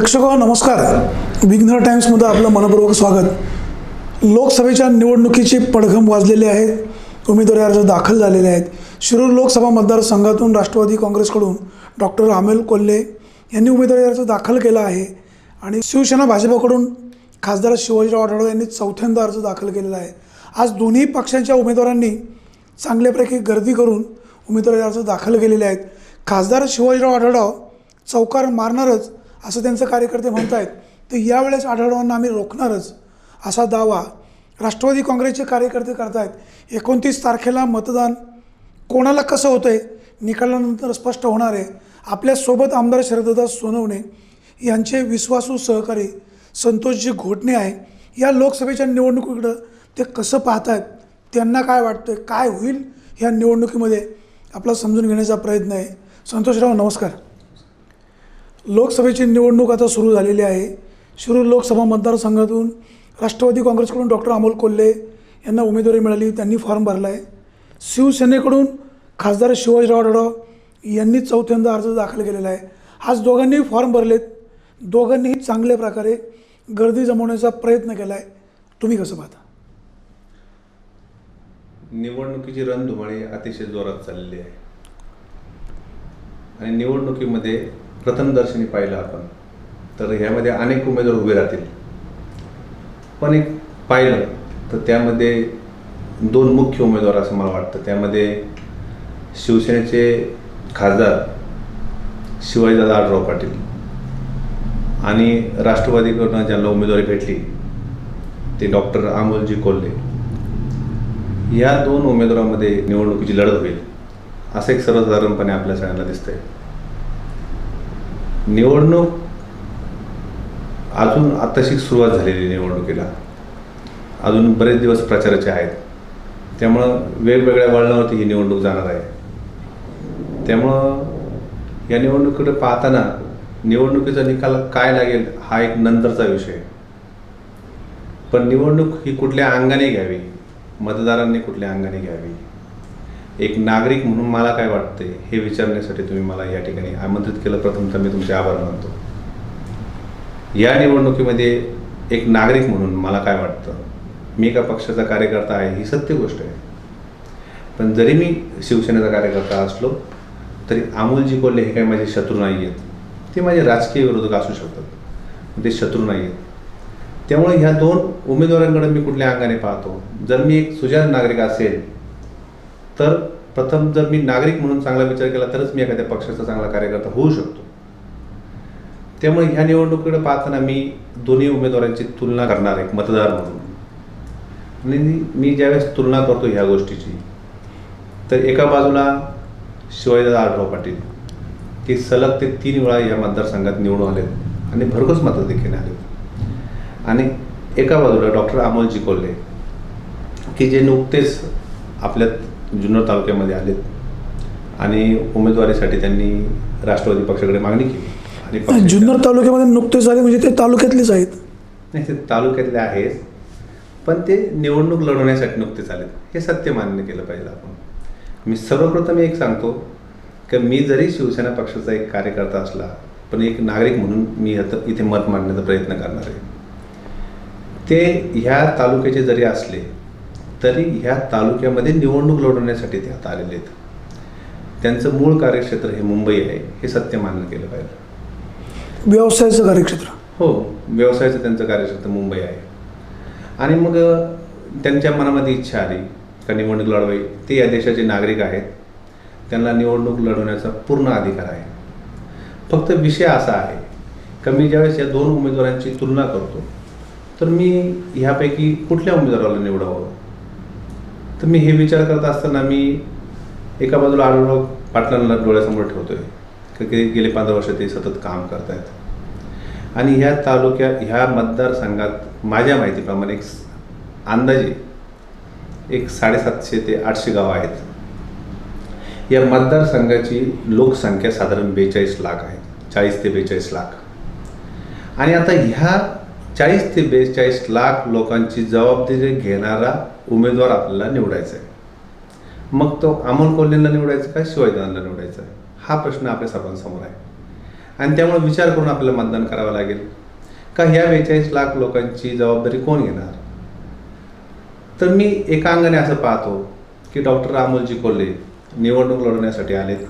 प्रेक्षक नमस्कार. विघ्न टाइम्समध्ये आपलं मनपूर्वक स्वागत. लोकसभेच्या निवडणुकीची पडघम वाजलेली आहे. उमेदवारी अर्ज दाखल झालेले आहेत. शिरूर लोकसभा मतदारसंघातून राष्ट्रवादी काँग्रेसकडून डॉक्टर अमोल कोल्हे यांनी उमेदवारी अर्ज दाखल केला आहे आणि शिवसेना भाजपकडून खासदार शिवाजीराव आढळराव यांनी चौथ्यांदा अर्ज दाखल केलेला आहे. आज दोन्ही पक्षांच्या उमेदवारांनी चांगल्यापैकी गर्दी करून उमेदवारी अर्ज दाखल केलेले आहेत. खासदार शिवाजीराव आढळराव चौकार मारणारच असं त्यांचे कार्यकर्ते म्हणत आहेत. तर यावेळेस आढळरावांना आम्ही रोखणारच असा दावा राष्ट्रवादी काँग्रेसचे कार्यकर्ते करत आहेत. 29 तारखेला मतदान कोणाला कसं होतं आहे निकालानंतर स्पष्ट होणार आहे. आपल्यासोबत आमदार शरददादा सोनवणे यांचे विश्वासू सहकारी संतोषजी घोटणे आहे. या लोकसभेच्या निवडणुकीकडं ते कसं पाहत आहेत, त्यांना काय वाटतं, काय होईल ह्या निवडणुकीमध्ये आपला समजून घेण्याचा प्रयत्न आहे. संतोषराव नमस्कार. लोकसभेची निवडणूक आता सुरू झालेली आहे. शिरूर लोकसभा मतदारसंघातून राष्ट्रवादी काँग्रेसकडून डॉक्टर अमोल कोल्हे यांना उमेदवारी मिळाली, त्यांनी फॉर्म भरला आहे. शिवसेनेकडून खासदार शिवाजीराव आढळराव यांनी चौथ्यांदा अर्ज दाखल केलेला आहे. आज दोघांनीही फॉर्म भरलेत. दोघांनीही चांगल्या प्रकारे गर्दी जमवण्याचा प्रयत्न केला आहे. तुम्ही कसं पाहता? निवडणुकीची रणधुमाळी अतिशय जोरात चाललेली आहे आणि निवडणुकीमध्ये प्रथमदर्शनी पाहिलं आपण तर ह्यामध्ये अनेक उमेदवार उभे राहतील. पण एक पाहिलं तर त्यामध्ये दोन मुख्य उमेदवार असं मला वाटतं. त्यामध्ये शिवसेनेचे खासदार शिवाजीदादा आढळराव पाटील आणि राष्ट्रवादीकडून ज्यांना उमेदवारी भेटली ते डॉक्टर अमोलजी कोल्हे. या दोन उमेदवारांमध्ये निवडणुकीची लढत होईल असं एक सर्वसाधारणपणे आपल्या सगळ्यांना दिसतंय. निवडणूक अजून आत्ताशी सुरुवात झालेली निवडणुकीला, अजून बरेच दिवस प्रचाराचे आहेत. त्यामुळं वेगवेगळ्या वळणावरती ही निवडणूक जाणार आहे. त्यामुळं या निवडणुकीकडे पाहताना निवडणुकीचा निकाल काय लागेल हा एक नंतरचा विषय. पण निवडणूक ही कुठल्या अंगाने घ्यावी, मतदारांनी कुठल्या अंगाने घ्यावी, एक नागरिक म्हणून मला काय वाटते हे विचारण्यासाठी तुम्ही मला या ठिकाणी आमंत्रित केलं. प्रथमतः मी तुमचे आभार मानतो. या निवडणुकीमध्ये एक नागरिक म्हणून मला काय वाटतं, मी एका पक्षाचा कार्यकर्ता आहे ही सत्य गोष्ट आहे. पण जरी मी शिवसेनेचा कार्यकर्ता असलो तरी अमोलजी कोल्हे हे काही माझे शत्रू नाही आहेत. ते माझे राजकीय विरोधक असू शकतात, ते शत्रू नाही आहेत. त्यामुळे ह्या दोन उमेदवारांकडे मी कुठल्या अंगाने पाहतो. जर मी एक सुजाण नागरिक असेल तर प्रथम जर मी नागरिक म्हणून चांगला विचार केला तरच मी एखाद्या पक्षाचा चांगला कार्यकर्ता होऊ शकतो. त्यामुळे ह्या निवडणुकीकडे पाहताना मी दोन्ही उमेदवारांची तुलना करणार एक मतदार म्हणून. आणि मी ज्यावेळेस तुलना करतो ह्या गोष्टीची तर एका बाजूला शिवाजीदादा आढळराव पाटील की सलग ते 3 वेळा या मतदारसंघात निवडून आलेत आणि भरघोस मताधिक्याने आलेत. आणि एका बाजूला डॉक्टर अमोलजी कोल्हे की जे नुकतेच आपल्या जुन्नर तालुक्यामध्ये आलेत आणि उमेदवारीसाठी त्यांनी राष्ट्रवादी पक्षाकडे मागणी केली. आणि जुन्नर तालुक्यामध्ये नुकतेच आले म्हणजे ते तालुक्यातलेच आहेत? नाही, ते तालुक्यातले आहेत पण ते निवडणूक लढवण्यासाठी नुकतेच आलेत हे सत्य मान्य केलं पाहिजे आपण. मी सर्वप्रथम एक सांगतो की मी जरी शिवसेना पक्षाचा एक कार्यकर्ता असला पण एक नागरिक म्हणून मी इथे मत मांडण्याचा प्रयत्न करणार आहे. ते ह्या तालुक्याचे जरी असले तरी ह्या तालुक्यामध्ये निवडणूक लढवण्यासाठी ते आता आलेले आहेत. त्यांचं मूळ कार्यक्षेत्र हे मुंबई आहे हे सत्य मान्य केलं पाहिजे. व्यवसायाचं कार्यक्षेत्र? हो, व्यवसायाचं त्यांचं कार्यक्षेत्र मुंबई आहे. आणि मग त्यांच्या मनामध्ये इच्छा आली का निवडणूक लढवावी. ते या देशाचे नागरिक आहेत, त्यांना निवडणूक लढवण्याचा पूर्ण अधिकार आहे. फक्त विषय असा आहे का मी ज्यावेळेस या दोन उमेदवारांची तुलना करतो तर मी ह्यापैकी कुठल्या उमेदवाराला निवडावं तर मी हे विचार करत असताना मी एका बाजूला आढळराव पाटलांना डोळ्यासमोर ठेवतो आहे की गेले 15 वर्ष ते सतत काम करत आहेत आणि ह्या ह्या मतदारसंघात माझ्या माहितीप्रमाणे अंदाजे 750 ते 800 गावं आहेत. या मतदारसंघाची लोकसंख्या साधारण 42 लाख आहे, 40 ते 42 लाख. आणि आता ह्या 40 ते 42 लाख लोकांची जबाबदारी घेणारा उमेदवार आपल्याला निवडायचा आहे. मग तो अमोल कोल्हेंना निवडायचा का शिवाजीदादांना निवडायचा आहे हा प्रश्न आपल्या सर्वांसमोर आहे. आणि त्यामुळे विचार करून आपल्याला मतदान करावं लागेल का ह्या 42 लाख लोकांची जबाबदारी कोण घेणार. तर मी एका अंगाने असं पाहतो की डॉक्टर अमोलजी कोल्हे निवडणूक लढवण्यासाठी आलेत.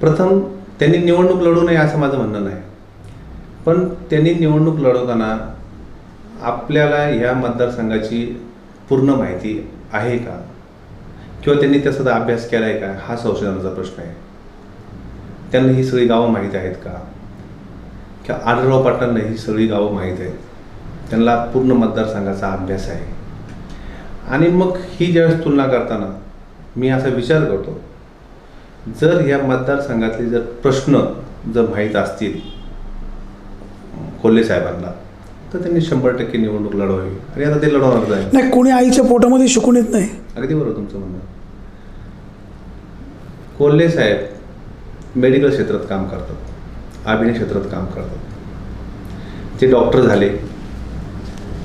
प्रथम त्यांनी निवडणूक लढू नये असं माझं म्हणणं नाही, पण त्यांनी निवडणूक लढवताना आपल्याला ह्या मतदारसंघाची पूर्ण माहिती आहे का किंवा त्यांनी त्याचा अभ्यास केला आहे का हा संशोधनाचा प्रश्न आहे. त्यांना ही सगळी गावं माहीत आहेत का किंवा आढळराव पाटलांना ही सगळी गावं माहीत आहेत. त्यांना पूर्ण मतदारसंघाचा अभ्यास आहे. आणि मग ही ज्यावेळेस तुलना करताना मी असा विचार करतो, जर ह्या मतदारसंघातले जर प्रश्न जर माहीत असतील कोल्हे साहेबांना तर त्यांनी 100% निवडणूक लढवावी आणि आता ते लढवणारच आहे. नाही, कोणी आईच्या पोटामध्ये शिकून येत नाही. अगदी बरोबर तुमचं म्हणणं. कोल्हे साहेब मेडिकल क्षेत्रात काम करतात, अभिनय क्षेत्रात काम करतात. ते डॉक्टर झाले.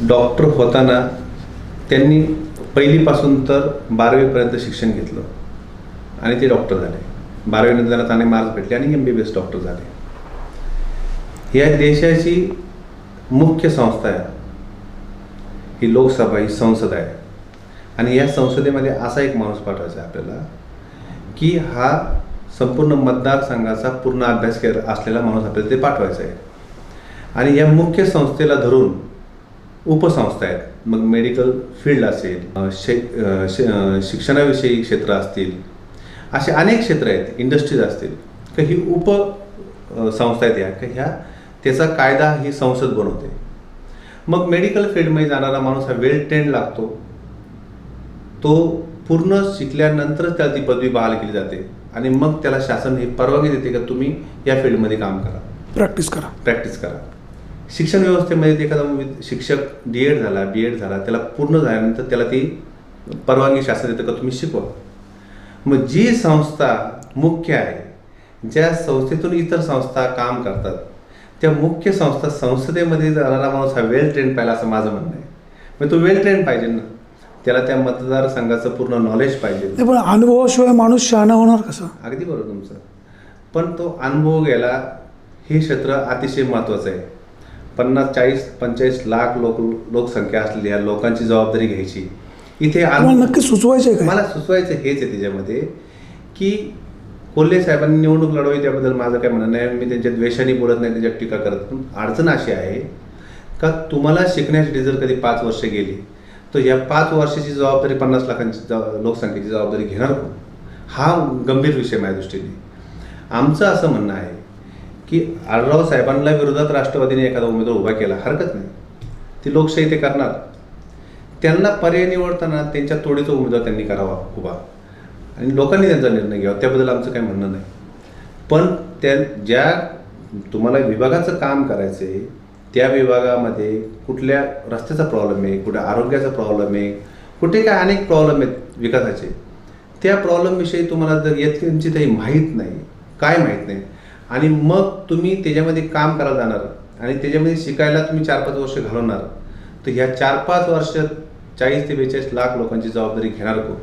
डॉक्टर होताना त्यांनी पहिलीपासून तर 12वीपर्यंत शिक्षण घेतलं आणि ते डॉक्टर झाले. 12वीनंतर त्यांना चांगले मार्क्स भेटले आणि MBBS डॉक्टर झाले. या देशाची मुख्य संस्था आहे ही लोकसभा, ही संसद आहे. आणि या संसदेमध्ये असा एक माणूस पाठवायचा आहे आपल्याला की हा संपूर्ण मतदारसंघाचा पूर्ण अभ्यास असलेला माणूस आपल्याला ते पाठवायचा आहे. आणि या मुख्य संस्थेला धरून उपसंस्था आहेत. मग मेडिकल फील्ड असेल, शिक्षणाविषयी क्षेत्र असतील, असे अनेक क्षेत्र आहेत, इंडस्ट्रीज असतील तर ही उपसंस्था आहेत. ह्या त्याचा कायदा ही संसद बनवते. मग मेडिकल फील्डमध्ये जाणारा माणूस हा वेल ट्रेंड लागतो. तो पूर्ण शिकल्यानंतरच त्याला ती पदवी बहाल केली जाते आणि मग त्याला शासन ही परवानगी देते का तुम्ही या फील्डमध्ये काम करा, प्रॅक्टिस करा. शिक्षण व्यवस्थेमध्ये एखादा शिक्षक D.Ed झाला, B.Ed झाला, त्याला पूर्ण झाल्यानंतर त्याला ती परवानगी शासन देतं का तुम्ही शिकवा. मग जी संस्था मुख्य आहे, ज्या संस्थेतून इतर संस्था काम करतात, त्या मुख्य संस्था संसदेमध्ये जाणारा माणूस हा वेल ट्रेंड पाहिला असं माझं म्हणणं आहे. मग तो वेल ट्रेंड पाहिजे ना, त्याला त्या मतदारसंघाचं पूर्ण नॉलेज पाहिजे. पण अनुभवाशिवाय माणूस शहाणा होणार कसा. अगदी बरोबर तुमचं. पण तो अनुभव घ्यायला हे क्षेत्र अतिशय महत्त्वाचं आहे. 50-40-45 लाख लोकसंख्या असलेल्या लोकांची जबाबदारी घ्यायची. इथे नक्की सुचवायचे का. मला सुचवायचं हेच आहे त्याच्यामध्ये की कोल्हे साहेबांनी निवडणूक लढवावी त्याबद्दल माझं काय म्हणणं नाही. मी त्यांच्या द्वेषाने बोलत नाही, त्यांच्यावर टीका करत. पण अडचण अशी आहे का तुम्हाला शिकण्यासाठी जर कधी 5 वर्ष गेली तर या 5 वर्षाची जबाबदारी 50 लाखांची लोकसंख्येची जबाबदारी घेणार कोण, हा गंभीर विषय माझ्या दृष्टीने. आमचं असं म्हणणं आहे की आढळराव साहेबांना विरोधात राष्ट्रवादीने एखादा उमेदवार उभा केला हरकत नाही, ती लोकशाही ते करणार. त्यांना पर्याय निवडताना त्यांच्या तोडीचा उमेदवार त्यांनी करावा उभा आणि लोकांनी त्यांचा निर्णय घ्यावा, त्याबद्दल आमचं काही म्हणणं नाही. पण ज्या तुम्हाला विभागाचं काम करायचं आहे त्या विभागामध्ये कुठल्या रस्त्याचा प्रॉब्लेम आहे, कुठे आरोग्याचा प्रॉब्लेम आहे, कुठे काय अनेक प्रॉब्लेम आहेत विकासाचे, त्या प्रॉब्लेमविषयी तुम्हाला जर यांची काही माहीत नाही, काय माहीत नाही आणि मग तुम्ही त्याच्यामध्ये काम करायला जाणार आणि त्याच्यामध्ये शिकायला तुम्ही 4-5 वर्ष घालवणार तर ह्या 4-5 वर्षात 40 ते 42 लाख लोकांची जबाबदारी घेणार कोण,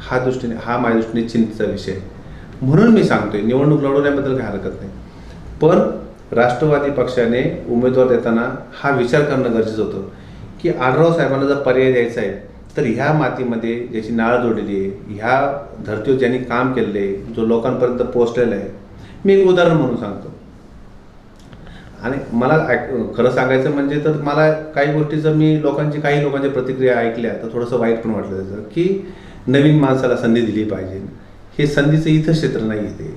हा माझ्या दृष्टीने चिंतेचा विषय. म्हणून मी सांगतोय निवडणूक लढवण्याबद्दल काही हरकत नाही, पण राष्ट्रवादी पक्षाने उमेदवार देताना हा विचार करणं गरजेचं होतं की आढळराव साहेबांना जर पर्याय द्यायचा आहे तर ह्या मातीमध्ये ज्याची नाळ जोडलेली आहे, ह्या धर्तीवर ज्यांनी काम केलेलं आहे, जो लोकांपर्यंत पोहोचलेला आहे. मी एक उदाहरण म्हणून सांगतो. आणि मला खरं सांगायचं म्हणजे तर मला काही गोष्टी जर मी काही लोकांच्या प्रतिक्रिया ऐकल्या तर थोडंसं वाईट पण वाटलं त्याचं की नवीन माणसाला संधी दिली पाहिजे. हे संधीचं इथं क्षेत्र नाही आहे.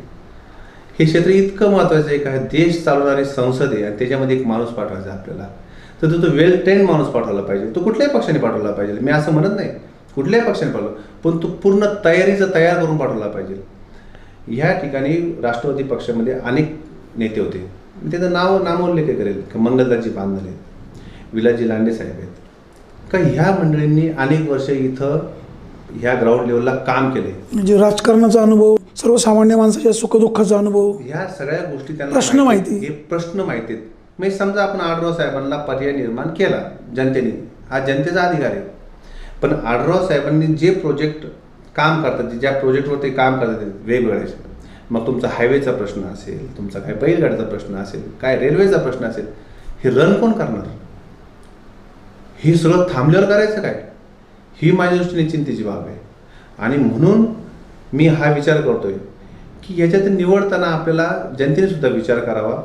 हे क्षेत्र इतकं महत्त्वाचं आहे का देश चालवणारी संसद आहे आणि त्याच्यामध्ये एक माणूस पाठवायचा आपल्याला, तर तो वेल ट्रेंड माणूस पाठवला पाहिजे. तो कुठल्याही पक्षाने पाठवला पाहिजे, मी असं म्हणत नाही कुठल्याही पक्षाने पाठवला, पण तो पूर्ण तयार करून पाठवला पाहिजे. ह्या ठिकाणी राष्ट्रवादी पक्षामध्ये अनेक नेते होते, त्याचं नामोल्लेख करेल की मंगलदासजी बांधले, विलासजी लांडे साहेब आहेत का, ह्या मंडळींनी अनेक वर्ष इथं ह्या ग्राउंड लेवलला काम केले. म्हणजे राजकारणाचा अनुभव, सर्वसामान्य माणसाच्या सुखदुःखाचा अनुभव, ह्या सगळ्या गोष्टी त्यांना प्रश्न माहिती आहेत. म्हणजे समजा आपण आढळराव साहेबांना पर्याय निर्माण केला जनतेने, हा जनतेचा अधिकार आहे. पण आढळराव साहेबांनी जे प्रोजेक्ट काम करतात, ज्या प्रोजेक्टवर ते काम करतात मग तुमचा हायवेचा प्रश्न असेल, तुमचा काय बैलगाडीचा प्रश्न असेल, काय रेल्वेचा प्रश्न असेल, हे रन कोण करणार? हे सगळं थांबल्यावर करायचं काय? ही माझ्या दृष्टीने चिंतेची बाब आहे. आणि म्हणून मी हा विचार करतोय की याच्यात निवडताना आपल्याला जनतेने सुद्धा विचार करावा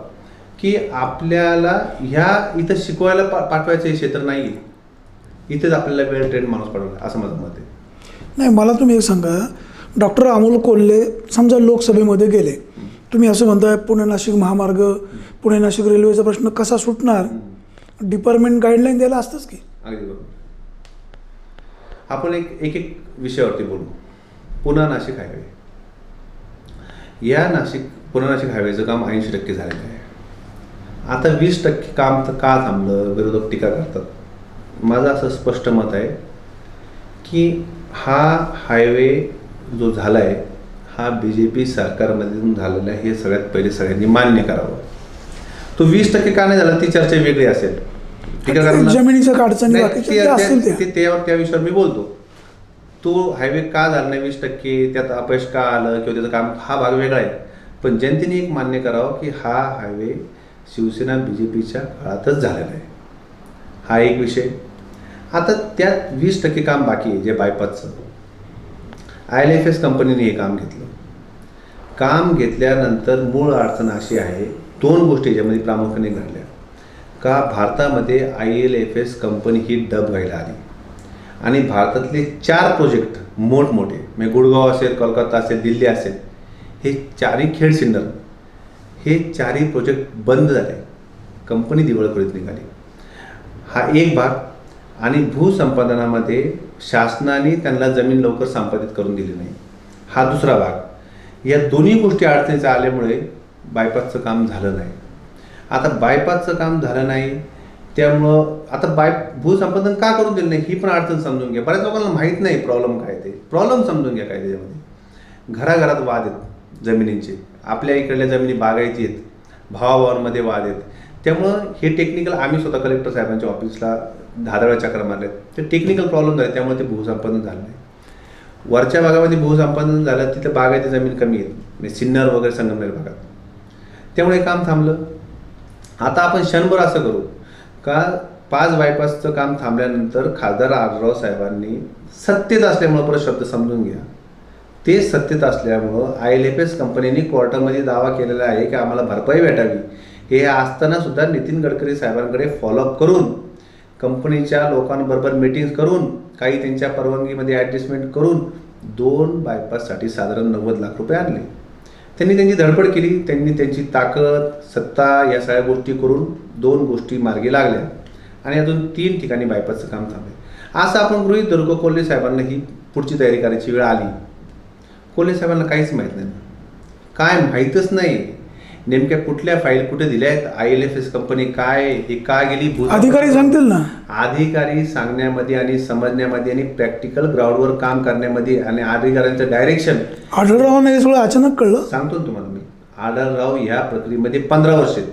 की आपल्याला ह्या इथं शिकवायला पाठवायचं हे क्षेत्र नाही आहे, इथेच आपल्याला वेल ट्रेन माणूस पाठवला, असं माझं मत आहे. नाही, मला तुम्ही एक सांगा, डॉक्टर अमोल कोल्हे समजा लोकसभेमध्ये गेले, तुम्ही असं म्हणताय पुणे नाशिक महामार्ग, पुणे नाशिक रेल्वेचा प्रश्न कसा सुटणार? डिपार्टमेंट गाईडलाईन द्यायला असतंच की. अगदी बरोबर. आपण एक विषयावरती बोलू. पुणे नाशिक हायवे, या पुणे नाशिक हायवेचं काम 80% झालेलं आहे. आता 20% काम तर का थांबलं? विरोधक टीका करतात. माझं असं स्पष्ट मत आहे की हा हायवे जो झाला आहे हा BJP सरकारमधून झालेला आहे, हे सगळ्यात पहिले सगळ्यांनी मान्य करावं. तो 20% का नाही झाला ती चर्चा वेगळी असेल. जमिनीच्या अडचणी त्या विषयावर मी बोलतो. तो हायवे का झाला नाही 20%, त्यात अपयश का आलं किंवा त्याचं काम, हा भाग वेगळा आहे. पण जनतेने एक मान्य करावं की हा हायवे शिवसेना BJPच्या काळातच झालेला आहे. हा एक विषय. आता त्यात 20% काम बाकी आहे, जे बायपासचं. IL&FS कंपनीने हे काम घेतलं. काम घेतल्यानंतर मूळ अडचण अशी आहे, 2 गोष्टी याच्यामध्ये प्रामुख्याने घडल्या. का भारतामध्ये IL&FS कंपनी ही डब व्हायला आली आणि भारतातले 4 प्रोजेक्ट मोठमोठे, म्हणजे गुडगाव असेल, कोलकाता असेल, दिल्ली असेल, हे 4ही खेड सिंडर, हे 4ही प्रोजेक्ट बंद झाले. कंपनी दिवाळखोरीत निघाली. हा एक भाग. आणि भूसंपादनामध्ये शासनाने त्यांना जमीन लवकर संपादित करून दिली नाही, हा दुसरा भाग. या दोन्ही गोष्टी अडचणीच्या आल्यामुळे बायपासचं काम झालं नाही. आता बायपासचं काम झालं नाही त्यामुळं आता भूसंपादन का करून दिलं नाही ही पण अडचण समजून घ्या. बऱ्याच लोकांना माहीत नाही प्रॉब्लेम काय ते. प्रॉब्लेम समजून घ्या काय त्याच्यामध्ये. घराघरात वाद आहेत जमिनींचे. आपल्या इकडल्या जमिनी बागायती आहेत, भावाभावांमध्ये वाद आहेत. त्यामुळं हे टेक्निकल, आम्ही स्वतः कलेक्टर साहेबांच्या ऑफिसला 10 वेळा चक्र मारलेत. ते टेक्निकल प्रॉब्लेम झाले, त्यामुळे ते भूसंपादन झालं नाही. वरच्या भागामध्ये भूसंपादन झालं, तिथं बागायती जमीन कमी आहेत, म्हणजे सिन्नर वगैरे संगमनेर भागात. त्यामुळे काम थांबलं. आता आपण क्षणभर असं करू का 5 बायपासचं काम थांबल्यानंतर खासदार आढळराव साहेबांनी सत्तेत असल्यामुळं, परत शब्द समजून घ्या, ते सत्तेत असल्यामुळं IL&FS कंपनीने कोर्टामध्ये दावा केलेला आहे की आम्हाला भरपाई भेटावी. हे असताना सुद्धा नितीन गडकरी साहेबांकडे फॉलोअप करून, कंपनीच्या लोकांबरोबर मीटिंग्स करून, काही त्यांच्या परवानगीमध्ये ॲडजस्टमेंट करून 2 बायपाससाठी साधारण 90 लाख रुपये आणले. त्यांनी त्यांची धडपड केली, त्यांनी त्यांची ताकद, सत्ता, या सगळ्या गोष्टी करून 2 गोष्टी मार्गी लागल्या आणि अजून 3 ठिकाणी बायपासचं काम थांबले. असं आपण गृहीत धरू. कोल्हे साहेबांना ही पुढची तयारी करायची वेळ आली. कोल्हे साहेबांना काहीच माहीत नाही, काय माहीतच नाही नेमक्या कुठल्या फाईल कुठे दिल्या आहेत, IL&FS कंपनी काय, हे का गेली. अधिकारी सांगतील ना. अधिकारी सांगण्यामध्ये आणि समजण्यामध्ये आणि प्रॅक्टिकल ग्राउंडवर काम करण्यामध्ये आणि अधिकाऱ्यांचं डायरेक्शन. आढळरावांना हे सगळं अचानक कळलं. सांगतो ना तुम्हाला मी. आढळराव ह्या प्रक्रियेमध्ये 15 वर्ष आहेत.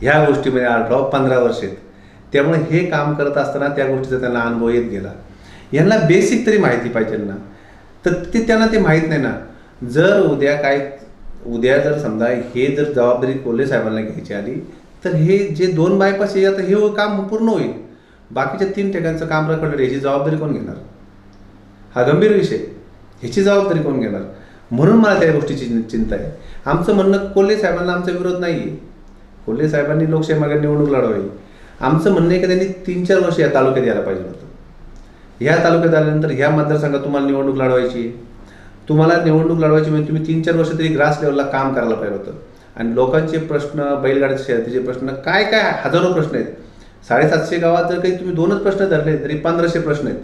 ह्या गोष्टीमध्ये आढळराव 15 वर्ष आहेत. त्यामुळे हे काम करत असताना त्या गोष्टीचा त्यांना अनुभव येत गेला. यांना बेसिक तरी माहिती पाहिजे ना, तर त्यांना ते माहीत नाही ना. जर उद्या जर समजा हे जर जबाबदारी कोल्हे साहेबांना घ्यायची आली तर हे जे 2 बायपास आहे, आता हे काम पूर्ण होईल. बाकीच्या 3 ठिकाणचं काम रखडलं, ह्याची जबाबदारी कोण घेणार? हा गंभीर विषय. ह्याची जबाबदारी कोण घेणार? म्हणून मला त्या गोष्टीची चिंता आहे. आमचं म्हणणं, कोल्हे साहेबांना आमचा विरोध नाही आहे. कोल्हे साहेबांनी लोकशाही मागे निवडणूक लढवावी. आमचं म्हणणं आहे की त्यांनी 3-4 वर्ष या तालुक्यात यायला पाहिजे होतं. ह्या तालुक्यात आल्यानंतर ह्या मतदारसंघात तुम्हाला निवडणूक लढवायची आहे. तुम्हाला निवडणूक लढवायची म्हणजे तुम्ही 3-4 वर्ष तरी ग्रास लेवलला काम करायला पाहिजे होतं. आणि लोकांचे प्रश्न, बैलगाड्याच्या शर्यतीचे प्रश्न, काय हजारो प्रश्न आहेत. 750 गावात जर काही तुम्ही 2च प्रश्न धरले तरी 1500 प्रश्न आहेत.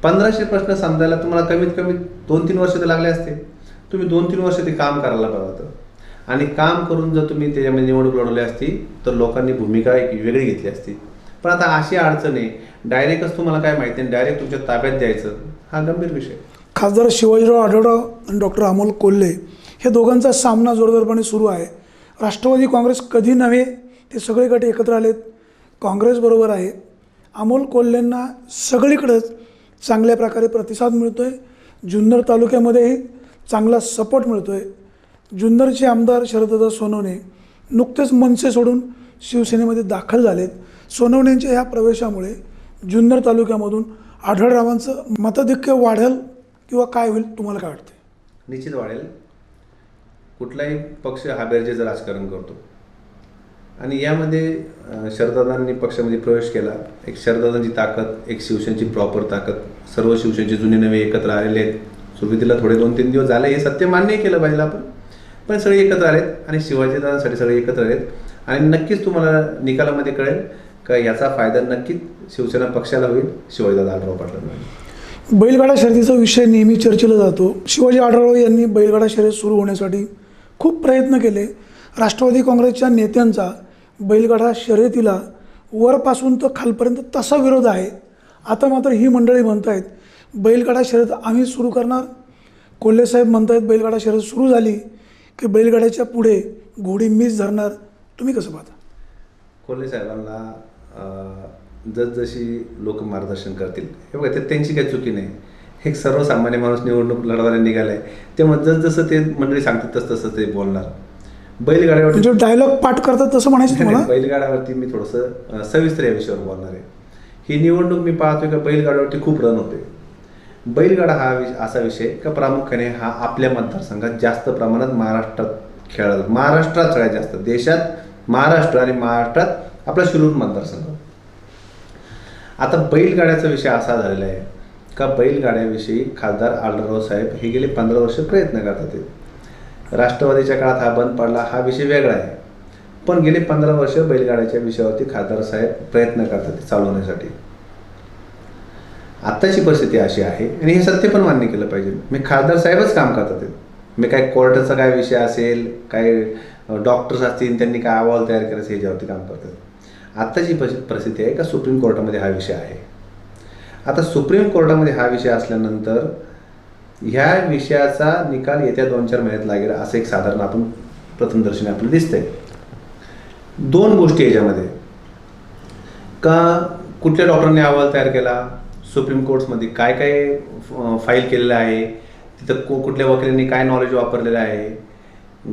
1500 प्रश्न समजायला तुम्हाला कमीत कमी 2-3 वर्ष तर लागले असते. तुम्ही 2-3 वर्ष ते काम करायला पाहिजे होतं. आणि काम करून जर तुम्ही त्याच्यामध्ये निवडणूक लढवली असती तर लोकांनी भूमिका एक वेगळी घेतली असती. पण आता अशी अडचण आहे, डायरेक्टच तुम्हाला काय माहिती नाही, डायरेक्ट तुमच्या ताब्यात द्यायचं, हा गंभीर विषय. खासदार शिवाजीराव आढळराव आणि डॉक्टर अमोल कोल्हे हे दोघांचा सामना जोरदारपणे सुरू आहे. राष्ट्रवादी काँग्रेस कधी नव्हे, ते सगळे गट एकत्र आलेत, काँग्रेसबरोबर आहे. अमोल कोल्हेंना सगळीकडेच चांगल्या प्रकारे प्रतिसाद मिळतो आहे. जुन्नर तालुक्यामध्येही चांगला सपोर्ट मिळतो आहे. जुन्नरचे आमदार शरददादा सोनवणे नुकतेच मनसे सोडून शिवसेनेमध्ये दाखल झालेत. सोनवणेंच्या ह्या प्रवेशामुळे जुन्नर तालुक्यामधून आढळरावांचं मताधिक्य वाढेल किंवा काय होईल, तुम्हाला काय वाटतं? निश्चित वाढेल. कुठलाही पक्ष हा बेरजेचं राजकारण करतो आणि यामध्ये शरददादांनी पक्षामध्ये प्रवेश केला. एक शरददादांची ताकद, एक शिवसेनेची प्रॉपर ताकद, सर्व शिवसेनेचे जुने नवे एकत्र आलेले आहेत. सुरुवातीला थोडे 2-3 दिवस झाले, हे सत्य मान्य केलं पाहिजे आपण, पण सगळे एकत्र आलेत आणि शिवाजीदादांसाठी सगळे एकत्र आलेत आणि नक्कीच तुम्हाला निकालामध्ये कळेल का याचा फायदा नक्कीच शिवसेना पक्षाला होईल, शिवाजीदादा आढळराव पाटलांना. बैलगाडा शर्यतीचा विषय नेहमी चर्चेला जातो. शिवाजी आढळराव यांनी बैलगाडा शर्यत सुरू होण्यासाठी खूप प्रयत्न केले. राष्ट्रवादी काँग्रेसच्या नेत्यांचा बैलगाडा शर्यतीला वरपासून तर खालपर्यंत तसा विरोध आहे. आता मात्र ही मंडळी म्हणत आहेत बैलगाडा शर्यत आम्ही सुरू करणार. कोल्हेसाहेब म्हणत आहेत बैलगाडा शर्यत सुरू झाली की बैलगाड्याच्या पुढे घोडी मीच धरणार. तुम्ही कसं पाहता? कोल्हे साहेबांना जसजशी लोक मार्गदर्शन करतील, हे बघा, ते त्यांची काही चुकी नाही. एक सर्वसामान्य माणूस निवडणूक लढवायला निघाला आहे, तेव्हा जसजसं ते मंडळी सांगतात तसं ते बोलणार. बैलगाड्यावर म्हणजे डायलॉग पाठ करतात तसं म्हणायचं तुम्हाला? बैलगाड्यावरती मी थोडंसं सविस्तर या विषयावर बोलणार आहे. ही निवडणूक मी पाहतोय का बैलगाड्यावरती खूप रन होते. बैलगाडा हा असा विषय का प्रामुख्याने हा आपल्या मतदारसंघात जास्त प्रमाणात महाराष्ट्रात खेळला, महाराष्ट्रात सगळ्यात जास्त, देशात महाराष्ट्र आणि महाराष्ट्रात आपला शिरूर मतदारसंघ. आता बैलगाड्याचा विषय असा झालेला आहे का बैलगाड्याविषयी खासदार आढळराव साहेब हे गेले 15 वर्ष प्रयत्न करतात. राष्ट्रवादीच्या काळात हा बंद पडला, हा विषय वेगळा आहे, पण गेले 15 वर्ष बैलगाड्याच्या विषयावरती खासदार साहेब प्रयत्न करतात चालवण्यासाठी. आत्ताची परिस्थिती अशी आहे आणि हे सत्य पण मान्य केलं पाहिजे. मी खासदार साहेबच काम करतात. मी काय कोर्टाचा काय विषय असेल, काय डॉक्टर्स असतील त्यांनी काय अहवाल तयार करायचं ह्याच्यावरती काम करतात. आत्ताची परिस्थिती आहे का सुप्रीम कोर्टामध्ये हा विषय आहे. आता सुप्रीम कोर्टामध्ये हा विषय असल्यानंतर ह्या विषयाचा निकाल येत्या 2-4 महिन्यात लागेल असं एक साधारण आपण प्रथमदर्शनी आपल्याला दिसतंय. 2 गोष्टी याच्यामध्ये का कुठल्या डॉक्टरांनी अहवाल तयार केला, सुप्रीम कोर्ट्समध्ये काय काय फाईल केलेलं आहे, तिथं कुठल्या वकिलांनी काय नॉलेज वापरलेलं आहे,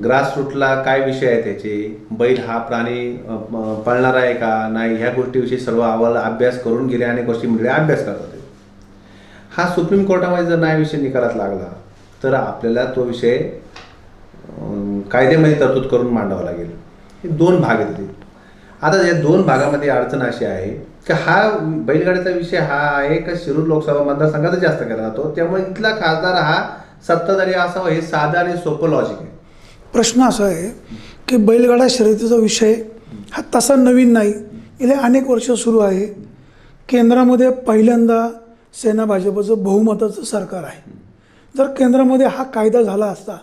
ग्रासरूटला काय विषय आहे त्याचे, बैल हा प्राणी पळणार आहे का नाही, ह्या गोष्टीविषयी सर्व अहवाल अभ्यास करून गेले. अनेक गोष्टी मंडळी अभ्यास करतात. हा सुप्रीम कोर्टामध्ये जर न्याय विषय निकालात लागला तर आपल्याला तो विषय कायद्यामध्ये तरतूद करून मांडावा लागेल. हे 2 भाग आहेत. आता या 2 भागामध्ये अडचण अशी आहे की हा बैलगाड्याचा विषय हा आहे का शिरूर लोकसभा मतदारसंघातच जास्त केला जातो, त्यामुळे इथला खासदार हा सत्ताधारी असावा हे साधं आणि सोपं लॉजिक आहे. प्रश्न असा आहे की बैलगाडा शर्यतीचा विषय हा तसा नवीन नाही, गेले अनेक वर्ष सुरू आहे. केंद्रामध्ये पहिल्यांदा सेना भाजपचं बहुमताचं सरकार आहे. जर केंद्रामध्ये हा कायदा झाला असता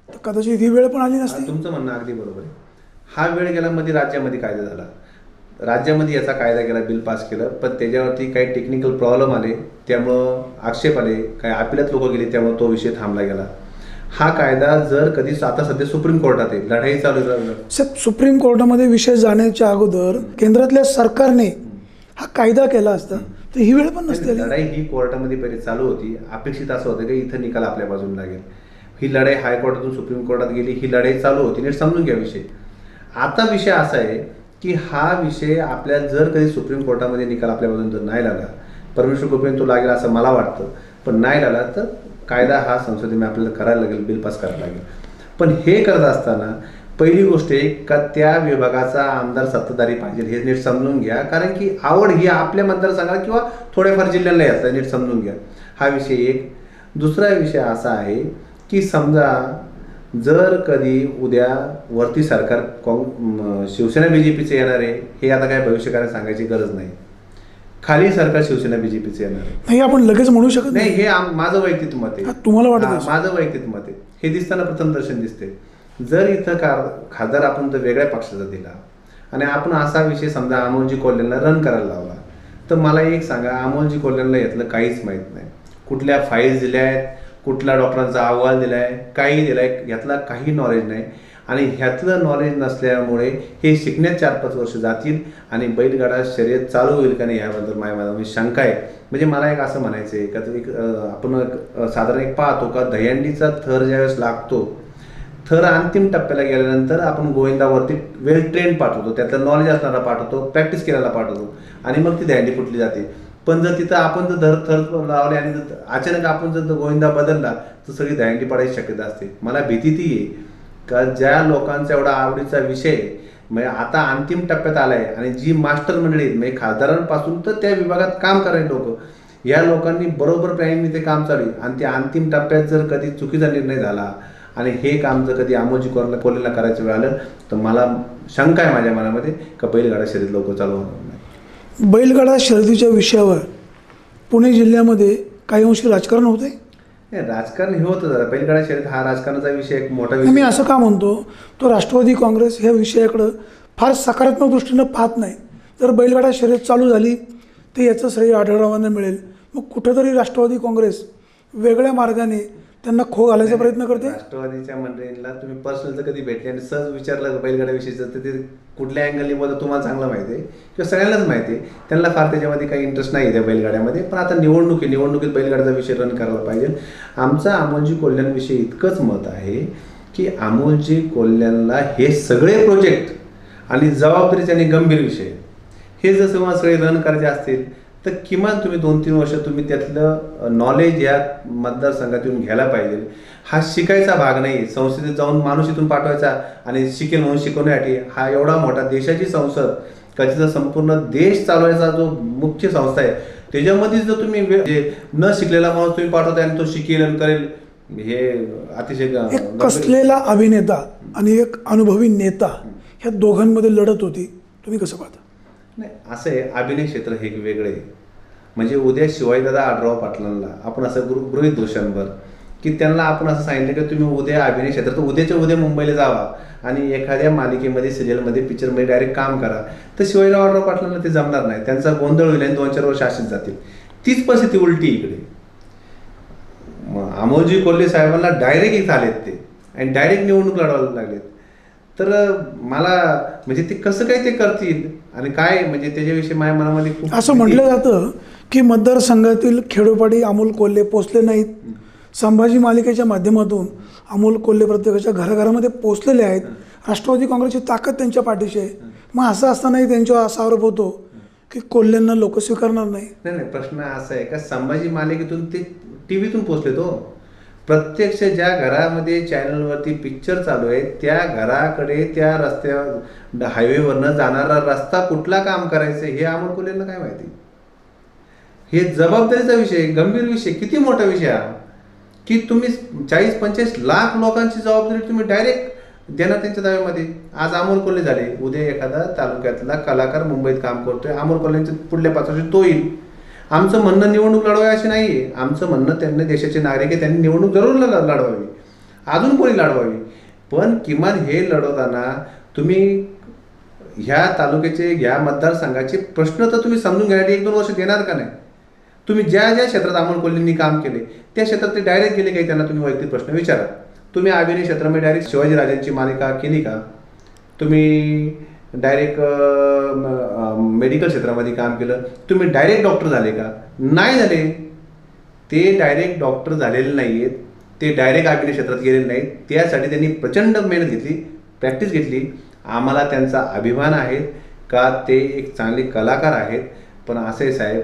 तर कदाचित ही वेळ पण आली नसती. तुमचं म्हणणं अगदी बरोबर आहे. हा वेळ गेला, मध्ये राज्यामध्ये कायदा झाला, राज्यामध्ये याचा कायदा केला, बिल पास केलं, पण त्याच्यावरती काही टेक्निकल प्रॉब्लेम आले, त्यामुळं आक्षेप आले, काही अपिलात लोक गेले, त्यामुळे तो विषय थांबला गेला. हा कायदा जर कधी आता सध्या सुप्रीम कोर्टात आहे, लढाई चालू आहे. सुप्रीम कोर्टामध्ये विषय जाण्याच्या अगोदर केंद्रातल्या सरकारने हा कायदा केला असता तर ही वेळ पण नसते. लढाई ही कोर्टामध्ये पहिले चालू होती. अपेक्षित असं होतं की इथं निकाल आपल्या बाजूला लागेल. ही लढाई हायकोर्टातून सुप्रीम कोर्टात गेली, ही लढाई चालू होती. नीट समजून घ्या विषय. आता विषय असा आहे की हा विषय आपल्या जर कधी सुप्रीम कोर्टामध्ये निकाल आपल्या बाजून जर नाही लागला, परमेश्वर कृपेने तो लागेल असं मला वाटतं, पण नाही लागला तर कायदा हा संसदेने आपल्याला करायला लागेल, बिल पास करायला लागेल. पण हे करत असताना पहिली गोष्ट आहे का त्या विभागाचा आमदार सत्ताधारी पाहिजे, हे नीट समजून घ्या. कारण की आवड ही आपल्या मतदारसंघाला किंवा थोड्याफार जिल्ह्यांना येतं, नीट समजून घ्या. हा विषय एक. दुसरा विषय असा आहे की समजा जर कधी उद्या वरती सरकार शिवसेना BJPचं येणार आहे, हे आता काय भविष्यकाळात सांगायची गरज नाही. खाली सरकार शिवसेना BJPचं येणार आहे, नाही आपण लगेच म्हणू शकत नाही. हे माझं वैयक्तिक मत आहे. तुम्हाला वाटतं? माझं वैयक्तिक मत आहे. हे दिसताना प्रथमदर्शन दिसते. जर इथं खासदार आपण जर वेगळ्या पक्षाचा दिला आणि आपण असा विषय समजा अमोलजी कोल्हेंना रन करायला लावला, तर मला एक सांगा, अमोलजी कोल्हेंना यातलं काहीच माहीत नाही. कुठल्या फाईल्स दिल्या आहेत, कुठल्या डॉक्टरांचा अहवाल दिला आहे, काही दिला आहे, यातला काही नॉलेज नाही. आणि ह्यातलं नॉलेज नसल्यामुळे हे शिकण्यात 4-5 वर्ष जातील आणि बैलगाडा शर्यत चालू होईल का नाही याबद्दल माझी शंका आहे. म्हणजे मला एक असं म्हणायचं आहे का आपण साधारण एक पाहतो का दहीहंडीचा थर ज्यावेळेस लागतो, थर अंतिम टप्प्याला गेल्यानंतर आपण गोविंदावरती वेल ट्रेन पाठवतो, त्यातलं नॉलेज असणारा पाठवतो, प्रॅक्टिस केलेला पाठवतो आणि मग ती दहीहंडी फुटली जाते. पण जर तिथं आपण जर थर लावले आणि अचानक आपण जर गोविंदा बदलला तर सगळी दहीहंडी पडायची शक्यता असते. मला भीती ती आहे का ज्या लोकांचा एवढा आवडीचा विषय म्हणजे आता अंतिम टप्प्यात आलाय आणि जी मास्टर मंडळी आहेत म्हणजे खासदारांपासून तर त्या विभागात काम करणारे लोक, या लोकांनी बरोबर प्लॅनिंगने ते काम चालू आहे आणि ते अंतिम टप्प्यात जर कधी चुकीचा निर्णय झाला आणि हे काम जर कधी अमोलजी कोल्हेला करायचं वेळ आलं तर मला शंका आहे माझ्या मनामध्ये का बैलगाडा शर्यत लवकर चालू होणार नाही. बैलगाडा शर्यतीच्या विषयावर पुणे जिल्ह्यामध्ये काही अंशी राजकारण होते. राजकारण हे होतं जरा, बैलगाडा शर्यत हा राजकारणाचा विषय एक मोठा मी असं का म्हणतो, तो राष्ट्रवादी काँग्रेस ह्या विषयाकडं फार सकारात्मक दृष्टीनं पाहत नाही. जर बैलगाडा शर्यत चालू झाली तर याचं श्रेय आढळरावांना मिळेल. मग कुठेतरी राष्ट्रवादी काँग्रेस वेगळ्या मार्गाने त्यांना खो घालायचा प्रयत्न करते. राष्ट्रवादीच्या मंडळींना तुम्ही पर्सनल तर कधी भेटले आणि सहज विचारलं बैलगाड्याविषयीचं तर ते कुठल्या अँगलनी बोलतं तुम्हाला चांगलं माहिती आहे किंवा सगळ्यांनाच माहिती आहे. त्यांना फार त्याच्यामध्ये काही इंटरेस्ट नाही त्या बैलगाड्यामध्ये. पण आता निवडणुकीत बैलगाड्याचा विषय रन करायला पाहिजे. आमचं अमोलजी कोल्ह्यांविषयी इतकंच मत आहे की अमोलजी कोल्ह्यांना हे सगळे प्रोजेक्ट आणि जबाबदारीचे आणि गंभीर विषय हे जर तुम्हाला सगळे रन करायचे असतील तर किमान तुम्ही 2-3 वर्ष तुम्ही त्यातलं नॉलेज या मतदारसंघात येऊन घ्यायला पाहिजे. हा शिकायचा भाग नाही, संसदेत जाऊन माणूस इथून पाठवायचा आणि शिकेल म्हणून शिकवण्यासाठी. हा एवढा मोठा देशाची संसद कधीचा संपूर्ण देश चालवायचा जो मुख्य संस्था आहे त्याच्यामध्ये जर तुम्ही न शिकलेला माणूस तुम्ही पाठवताय आणि तो शिकेल आणि करेल, हे अतिशय एक कसलेला अभिनेता आणि एक अनुभवी नेता ह्या दोघांमध्ये लढत होती. तुम्ही कसं पाहता? नाही, असं आहे, अभिनय क्षेत्र हे वेगळे आहे. म्हणजे उद्या शिवाजीदादा आढळराव पाटलांना आपण असं गृहीत धरू शंभर की त्यांना आपण असं सांगितलं की तुम्ही उद्या अभिनय क्षेत्रात उद्याच्या उद्या मुंबईला जावा आणि एखाद्या मालिकेमध्ये सिरियलमध्ये पिक्चरमध्ये डायरेक्ट काम करा, तर शिवाजीराव आढळराव पाटलांना ते जमणार नाही. त्यांचा गोंधळ होईल आणि 2-4 वर्ष अशीच जातील. तीच परिस्थिती उलटी इकडे. अमोलजी कोल्हे साहेबांना डायरेक्ट इथं आलेत ते आणि डायरेक्ट निवडणूक लढवायला लागलेत. तर मला म्हणजे ते कसं काय ते करतील आणि काय म्हणजे त्याच्याविषयी माझ्या मनामध्ये खूप असं म्हटलं जातं की मतदारसंघातील खेडोपाडी अमोल कोल्हे पोचले नाहीत. संभाजी मालिकेच्या माध्यमातून अमोल कोल्हे प्रत्येकाच्या घराघरामध्ये पोचलेले आहेत. राष्ट्रवादी काँग्रेसची ताकद त्यांच्या पाठीशी आहे. मग असं असतानाही त्यांच्यावर असा आरोप होतो की कोल्हेंना लोक स्वीकारणार नाही. नाही, प्रश्न असा आहे का संभाजी मालिकेतून ते टीव्हीतून पोचले तो प्रत्यक्ष ज्या घरामध्ये चॅनलवरती पिक्चर चालू आहे त्या घराकडे त्या रस्त्यावर हायवेवरनं जाणारा रस्ता कुठला काम करायचं हे अमोल कोल्हेंना काय माहिती. हे जबाबदारीचा विषय, गंभीर विषय, किती मोठा विषय हा की तुम्ही 40-45 लाख लोकांची जबाबदारी तुम्ही डायरेक्ट देणार त्यांच्या दाव्यामध्ये. आज अमोल कोल्हे झाले, उद्या एखादा तालुक्यातला कलाकार मुंबईत काम करतोय, अमोल कोल्हेंच्या पुढल्या 5 वर्षात तो येईल. आमचं म्हणणं निवडणूक लढवावी अशी नाही आहे. आमचं म्हणणं त्यांनी देशाचे नागरिक आहे, त्यांनी निवडणूक जरूर लढवावी, अजून कोणी लढवावी. पण किमान हे लढवताना तुम्ही ह्या तालुक्याचे ह्या मतदारसंघाचे प्रश्न तर तुम्ही समजून घेण्यासाठी 1-2 वर्ष देणार का नाही. तुम्ही ज्या ज्या क्षेत्रात अमोल कोल्हेंनी काम केले त्या क्षेत्रात ते डायरेक्ट गेले काही त्यांना तुम्ही वैयक्तिक प्रश्न विचारा. तुम्ही अभिनय क्षेत्रामध्ये डायरेक्ट शिवाजीराजांची मालिका केली का? तुम्ही डायरेक्ट मेडिकल क्षेत्रामध्ये काम केलं? तुम्ही डायरेक्ट डॉक्टर झाले का? नाही झाले. ते डायरेक्ट डॉक्टर झालेले नाही आहेत, ते डायरेक्ट अभिनय क्षेत्रात गेलेले नाहीत. त्यासाठी त्यांनी प्रचंड मेहनत घेतली, प्रॅक्टिस घेतली. आम्हाला त्यांचा अभिमान आहे का ते एक चांगले कलाकार आहेत. पण असे साहेब,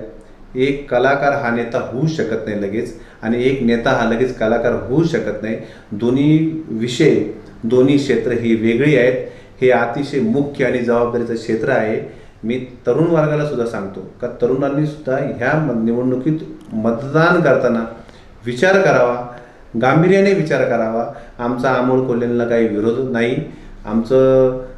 एक कलाकार हा नेता होऊ शकत नाही लगेच आणि एक नेता हा लगेच कलाकार होऊ शकत नाही. दोन्ही विषय, दोन्ही क्षेत्र ही वेगळी आहेत. हे अतिशय मुख्य आणि जबाबदारीचं क्षेत्र आहे. मी तरुण वर्गाला सुद्धा सांगतो का तरुणांनी सुद्धा ह्या निवडणुकीत मतदान करताना विचार करावा, गांभीर्याने विचार करावा. आमचा अमोल कोल्हेंना काही विरोध नाही.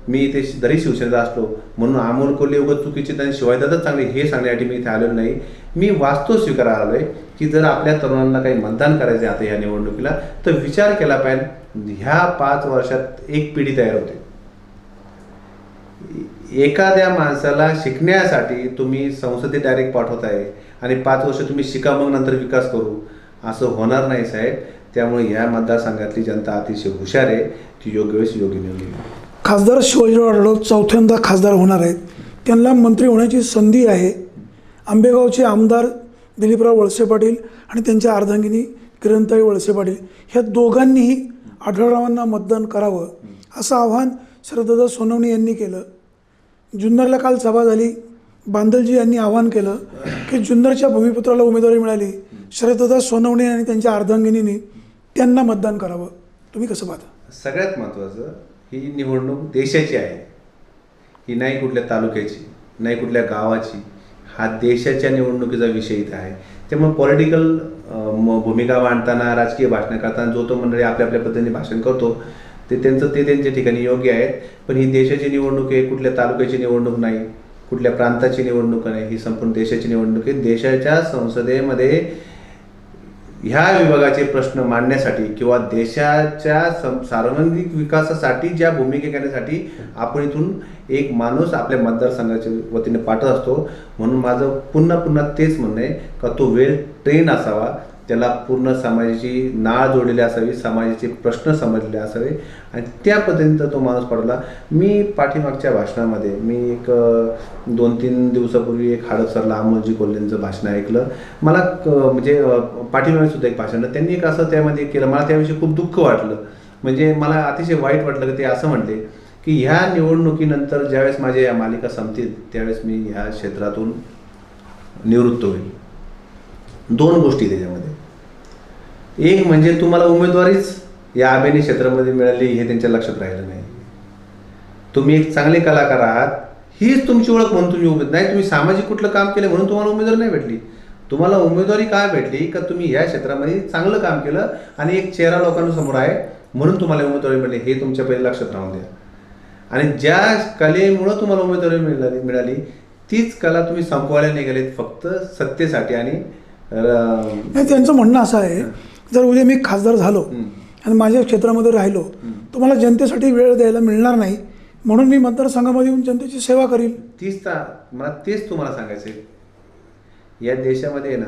मी इथे जरी शिवसेनेचा असलो म्हणून अमोल कोल्हे उगाच चुकीचे आणि शिवाजीदादा चांगले हे सांगण्यासाठी मी इथे आलेलो नाही. मी वास्तव स्वीकारायला आलो आहे की जर आपल्या तरुणांना काही मतदान करायचं आता ह्या निवडणुकीला तर विचार केला पाहिजे. ह्या 5 वर्षात एक पिढी तयार होते. एखाद्या माणसाला शिकण्यासाठी तुम्ही संसदेत डायरेक्ट पाठवताय आणि 5 वर्ष तुम्ही शिका मग नंतर विकास करू, असं होणार नाही साहेब. त्यामुळे या मतदारसंघातली जनता अतिशय हुशार आहे, ती योग्य वेळेस योग्य निर्णय घेईल. खासदार शिवाजीराव आढळराव चौथ्यांदा खासदार होणार आहेत, त्यांना मंत्री होण्याची संधी आहे. आंबेगावचे आमदार दिलीपराव वळसे पाटील आणि त्यांच्या अर्धांगिनी किरणताई वळसे पाटील ह्या दोघांनीही आढळरावांना मतदान करावं असं आवाहन शरददादा सोनवणे यांनी केलं. जुन्नरला काल सभा झाली. बांदलजी यांनी आवाहन केलं की जुन्नरच्या भूमिपुत्राला उमेदवारी मिळाली, शरददादा सोनवणे आणि त्यांच्या अर्धांगिनींनी त्यांना मतदान करावं. तुम्ही कसं पाहता? सगळ्यात महत्त्वाचं, ही निवडणूक देशाची आहे. ही नाही कुठल्या तालुक्याची, नाही कुठल्या गावाची. हा देशाच्या निवडणुकीचा विषय इथं आहे. त्यामुळे पॉलिटिकल भूमिका मांडताना, राजकीय भाषणं करताना जो तो मंडळी आपल्या आपल्या पद्धतीने भाषण करतो ते त्यांच्या ठिकाणी योग्य आहेत. पण ही देशाची निवडणूक आहे, कुठल्या तालुक्याची निवडणूक नाही, कुठल्या प्रांताची निवडणूक नाही. ही संपूर्ण देशाची निवडणूक आहे. देशाच्या संसदेमध्ये ह्या विभागाचे प्रश्न मांडण्यासाठी किंवा देशाच्या सार्वजनिक विकासासाठी ज्या भूमिका घेण्यासाठी आपण इथून एक माणूस आपल्या मतदारसंघाच्या वतीने पाठवत असतो. म्हणून माझं पुन्हा तेच म्हणणं आहे का तो वेल ट्रेन असावा, त्याला पूर्ण समाजाची नाळ जोडलेली असावी, समाजाचे प्रश्न समजलेले असावे आणि त्या पद्धतीने तो माणूस पाठवला. मी पाठीमागच्या भाषणामध्ये मी एक 2-3 दिवसापूर्वी एक हडपसरला अमोलजी कोल्हेंचं भाषण ऐकलं. मला म्हणजे पाठीमागे सुद्धा एक भाषण त्यांनी एक असं त्यामध्ये केलं. मला त्याविषयी खूप दुःख वाटलं. म्हणजे मला अतिशय वाईट वाटलं की ते असं म्हटले की ह्या निवडणुकीनंतर ज्यावेळेस माझ्या या मालिका संपतील त्यावेळेस मी ह्या क्षेत्रातून निवृत्त होईल. 2 गोष्टी त्याच्यामध्ये. एक म्हणजे तुम्हाला उमेदवारीच या अभिनय क्षेत्रामध्ये मिळाली हे त्यांच्या लक्षात राहिलं नाही. तुम्ही एक चांगले कलाकार आहात, हीच तुमची ओळख म्हणून तुम्ही उमेद नाही. तुम्ही सामाजिक कुठलं काम केलं म्हणून तुम्हाला उमेदवारी नाही भेटली. तुम्हाला उमेदवारी काय भेटली का तुम्ही या क्षेत्रामध्ये चांगलं काम केलं आणि एक चेहरा लोकांसमोर आहे म्हणून तुम्हाला उमेदवारी मिळाली. हे तुमच्या पहिले लक्षात राहून द्या. आणि ज्या कलेमुळं तुम्हाला उमेदवारी मिळाली तीच कला तुम्ही संपवायला निघालेत फक्त सत्तेसाठी. आणि त्यांचं म्हणणं असं आहे, जर उद्या मी खासदार झालो आणि माझ्या क्षेत्रामध्ये राहिलो तर मला जनतेसाठी वेळ द्यायला मिळणार नाही, म्हणून मी मतदारसंघामध्ये येऊन जनतेची सेवा करील. मला तेच तुम्हाला सांगायचं आहे. या देशामध्ये ना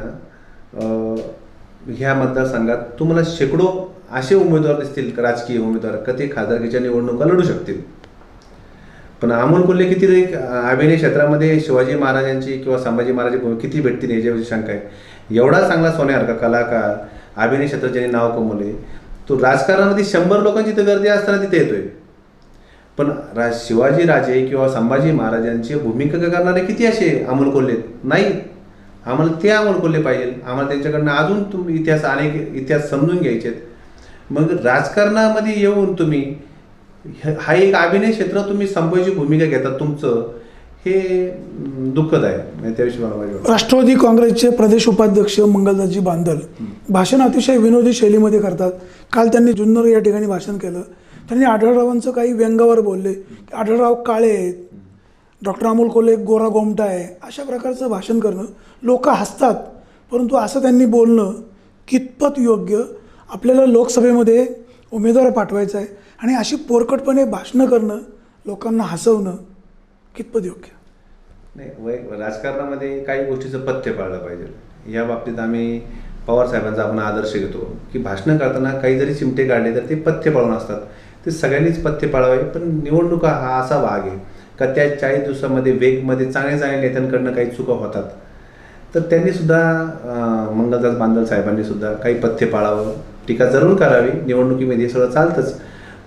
ह्या मतदारसंघात तुम्हाला शेकडो असे उमेदवार दिसतील, राजकीय उमेदवार का ते खासदारकीच्या निवडणुका लढू शकतील. पण अमोल कोल्हे किती अभिनय क्षेत्रामध्ये शिवाजी महाराजांची किंवा संभाजी महाराजांची भूमिका किती भेटतील याच्याविषयी शंका आहे. एवढा चांगला सोन्यासारखा कलाकार अभिनय क्षेत्रात ज्यांनी नाव कमवले, तो राजकारणामध्ये 100 लोकांची तर गर्दी असताना तिथे येतोय. पण शिवाजी राजे किंवा संभाजी महाराजांची भूमिका करणारे किती असे अमोल कोल्हे नाही. आम्हाला ते अमोल कोल्हे पाहिजे. आम्हाला त्यांच्याकडनं अजून तुम्ही अनेक इतिहास समजून घ्यायचे. मग राजकारणामध्ये येऊन तुम्ही हा एक अभिनय क्षेत्र तुम्ही संपवायची भूमिका घेतात, तुमचं हे दुःखद आहे. त्याविषयी मला वाटतं. राष्ट्रवादी काँग्रेसचे प्रदेश उपाध्यक्ष मंगलदासजी बांदल भाषण अतिशय विनोदी शैलीमध्ये करतात. काल त्यांनी जुन्नर या ठिकाणी भाषण केलं. त्यांनी आढळरावांचं काही व्यंगावर बोलले की आढळराव काळे आहेत, डॉक्टर अमोल कोल्हे गोरा गोमटा आहे, अशा प्रकारचं भाषण करणं लोक हसतात. परंतु असं त्यांनी बोलणं कितपत योग्य? आपल्याला लोकसभेमध्ये उमेदवार पाठवायचा आहे आणि अशी पोरकटपणे भाषणं करणं, लोकांना हसवणं कितपत योग्य? नाही, राजकारणामध्ये काही गोष्टीचं पथ्य पाळलं पाहिजे. या बाबतीत आम्ही पवार साहेबांचा आपण आदर्श घेतो की भाषणं करताना काही जरी चिमटे काढले तर ते पथ्य पाळून असतात. ते सगळ्यांनीच पथ्य पाळावे. पण निवडणुका हा असा भाग आहे का त्या 40 दिवसामध्ये वेगमध्ये चांगल्या नेत्यांकडनं काही चुका होतात. तर त्यांनी सुद्धा मंगलदास बांदल साहेबांनी सुद्धा काही पथ्य पाळावं. टीका जरूर करावी, निवडणुकीमध्ये सगळं चालतंच,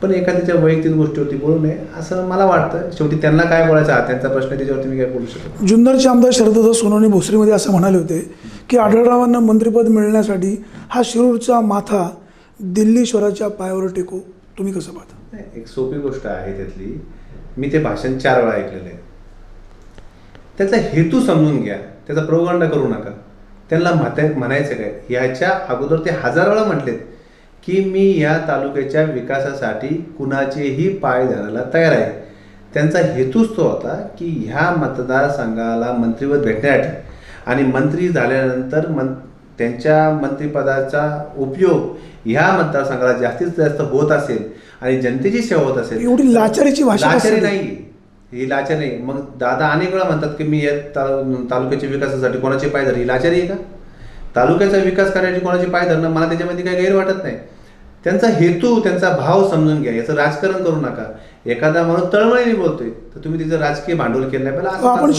पण एखाद्याच्या वैयक्तिक गोष्टीवरती बोलू नये असं मला वाटतं. शेवटी त्यांना काय बोलायचं हा त्यांचा प्रश्न, त्याच्यावरती मी काय बोलू शकतो. जुन्नरचे आमदार शरददादा सोनवणे भोसरीमध्ये असं म्हणाले होते की आढळरावांना मंत्रिपद मिळण्यासाठी हा शिरूरचा माथा दिल्लीश्वराच्या पायावर टेकू. तुम्ही कसं पाहता? नाही, एक सोपी गोष्ट आहे त्यातली. मी ते भाषण 4 वेळा ऐकलेलं आहे. त्याचा हेतू समजून घ्या, त्याचा प्रोपागंडा करू नका. त्यांना म्हणायचं काय, ह्याच्या अगोदर ते 1000 वेळा म्हटलेत की मी या तालुक्याच्या विकासासाठी कुणाचेही पाय धरायला तयार आहे. त्यांचा हेतूच तो होता की ह्या मतदारसंघाला मंत्रिपद भेटण्यासाठी आणि मंत्री झाल्यानंतर त्यांच्या मंत्रिपदाचा उपयोग ह्या मतदारसंघाला जास्तीत जास्त होत असेल आणि जनतेची सेवा होत असेल. एवढी लाचारीची भाषा लाचारी नाही, ही लाचारी नाही. मग दादा अनेक वेळा म्हणतात की मी या तालुक्याच्या विकासासाठी कोणाचे पाय धर, ही लाचारी आहे का? तालुक्याचा विकास करण्याची कोणाची पाय धरणं मला त्याच्यामध्ये काही गैर वाटत नाही. त्यांचा हेतू, त्यांचा भाव समजून घ्या. याचं राजकारण करू नका. एखादा माणूस तळमळीने बोलतोय तर तुम्ही तिचं राजकीय भांडवल केलं नाही पाहिजे. आपण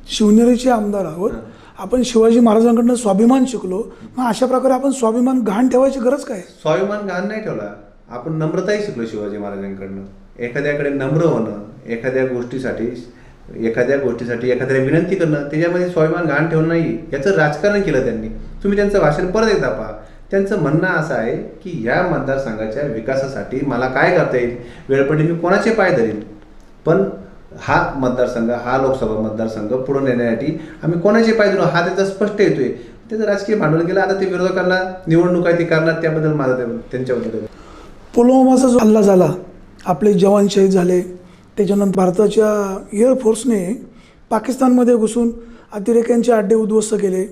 शिवनेरीचे आमदार आहोत. आपण शिवाजी महाराजांकडनं स्वाभिमान शिकलो. मग अशा प्रकारे आपण स्वाभिमान गहाण ठेवायची गरज काय? स्वाभिमान घाण नाही ठेवला. आपण नम्रताही शिकलो शिवाजी महाराजांकडनं. एखाद्याकडे नम्र होणं, एखाद्या गोष्टीसाठी एखाद्याला विनंती करणं, त्याच्यामध्ये स्वाभिमान घाण ठेवणं नाही. याचं राजकारण केलं त्यांनी. तुम्ही त्यांचं भाषण परत एकदा पहा. त्यांचं म्हणणं असं आहे की या मतदारसंघाच्या विकासासाठी मला काय करता येईल, वेळ पडली मी कोणाचे पाय धरेल, पण हा मतदारसंघ, हा लोकसभा मतदारसंघ पुढे नेण्यासाठी आम्ही कोणाचे पाय धरू, हा त्याचा स्पष्ट येतोय. त्याचं राजकीय भांडवल केलं. आता ते विरोधकांना निवडणूक आहे ती करणार, त्याबद्दल माझं त्यांच्याबद्दल. पुलवामाचा जो हल्ला झाला, आपले जवान शहीद झाले, त्याच्यानंतर भारताच्या एअरफोर्सने पाकिस्तानमध्ये घुसून अतिरेक्यांचे अड्डे उद्ध्वस्त केले.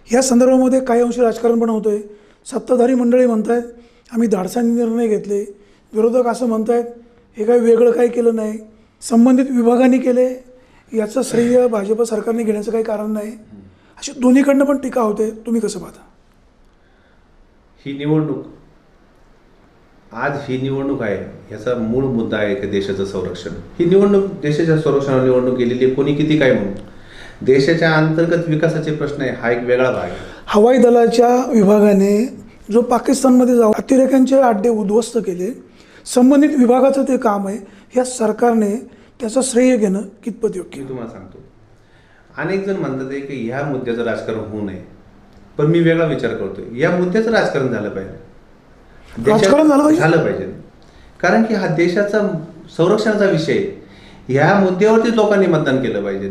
ह्या संदर्भामध्ये काही अंशी राजकारण पण होतं आहे. सत्ताधारी मंडळी म्हणत आहेत आम्ही धाडसाने निर्णय घेतले. विरोधक असं म्हणत आहेत हे काही वेगळं काही केलं नाही, संबंधित विभागाने केले, याचं श्रेय भाजप सरकारने घेण्याचं काही कारण नाही. अशी दोन्हीकडनं पण टीका होते. तुम्ही कसं पाहता? ही निवडणूक आहे, ह्याचा मूळ मुद्दा आहे की देशाचं संरक्षण. ही निवडणूक देशाच्या संरक्षणावर निवडणूक केलेली आहे. कोणी किती काय म्हणून, देशाच्या अंतर्गत विकासाचे प्रश्न आहे, हा एक वेगळा भाग आहे. हवाई दलाच्या विभागाने जो पाकिस्तानमध्ये जाऊन अतिरेक्यांचे अड्डे उद्ध्वस्त केले, संबंधित विभागाचं ते काम आहे. ह्या सरकारने त्याचं श्रेय घेणं कितपत योग्य? मी तुम्हाला सांगतो, अनेक जण म्हणतात की ह्या मुद्द्याचं राजकारण होऊ नये, पण मी वेगळा विचार करतोय. या मुद्द्याचं राजकारण झालं पाहिजे. राजकारण झालं पाहिजे, कारण की हा देशाचा संरक्षणाचा विषय. ह्या मुद्द्यावरती लोकांनी मतदान केलं पाहिजे.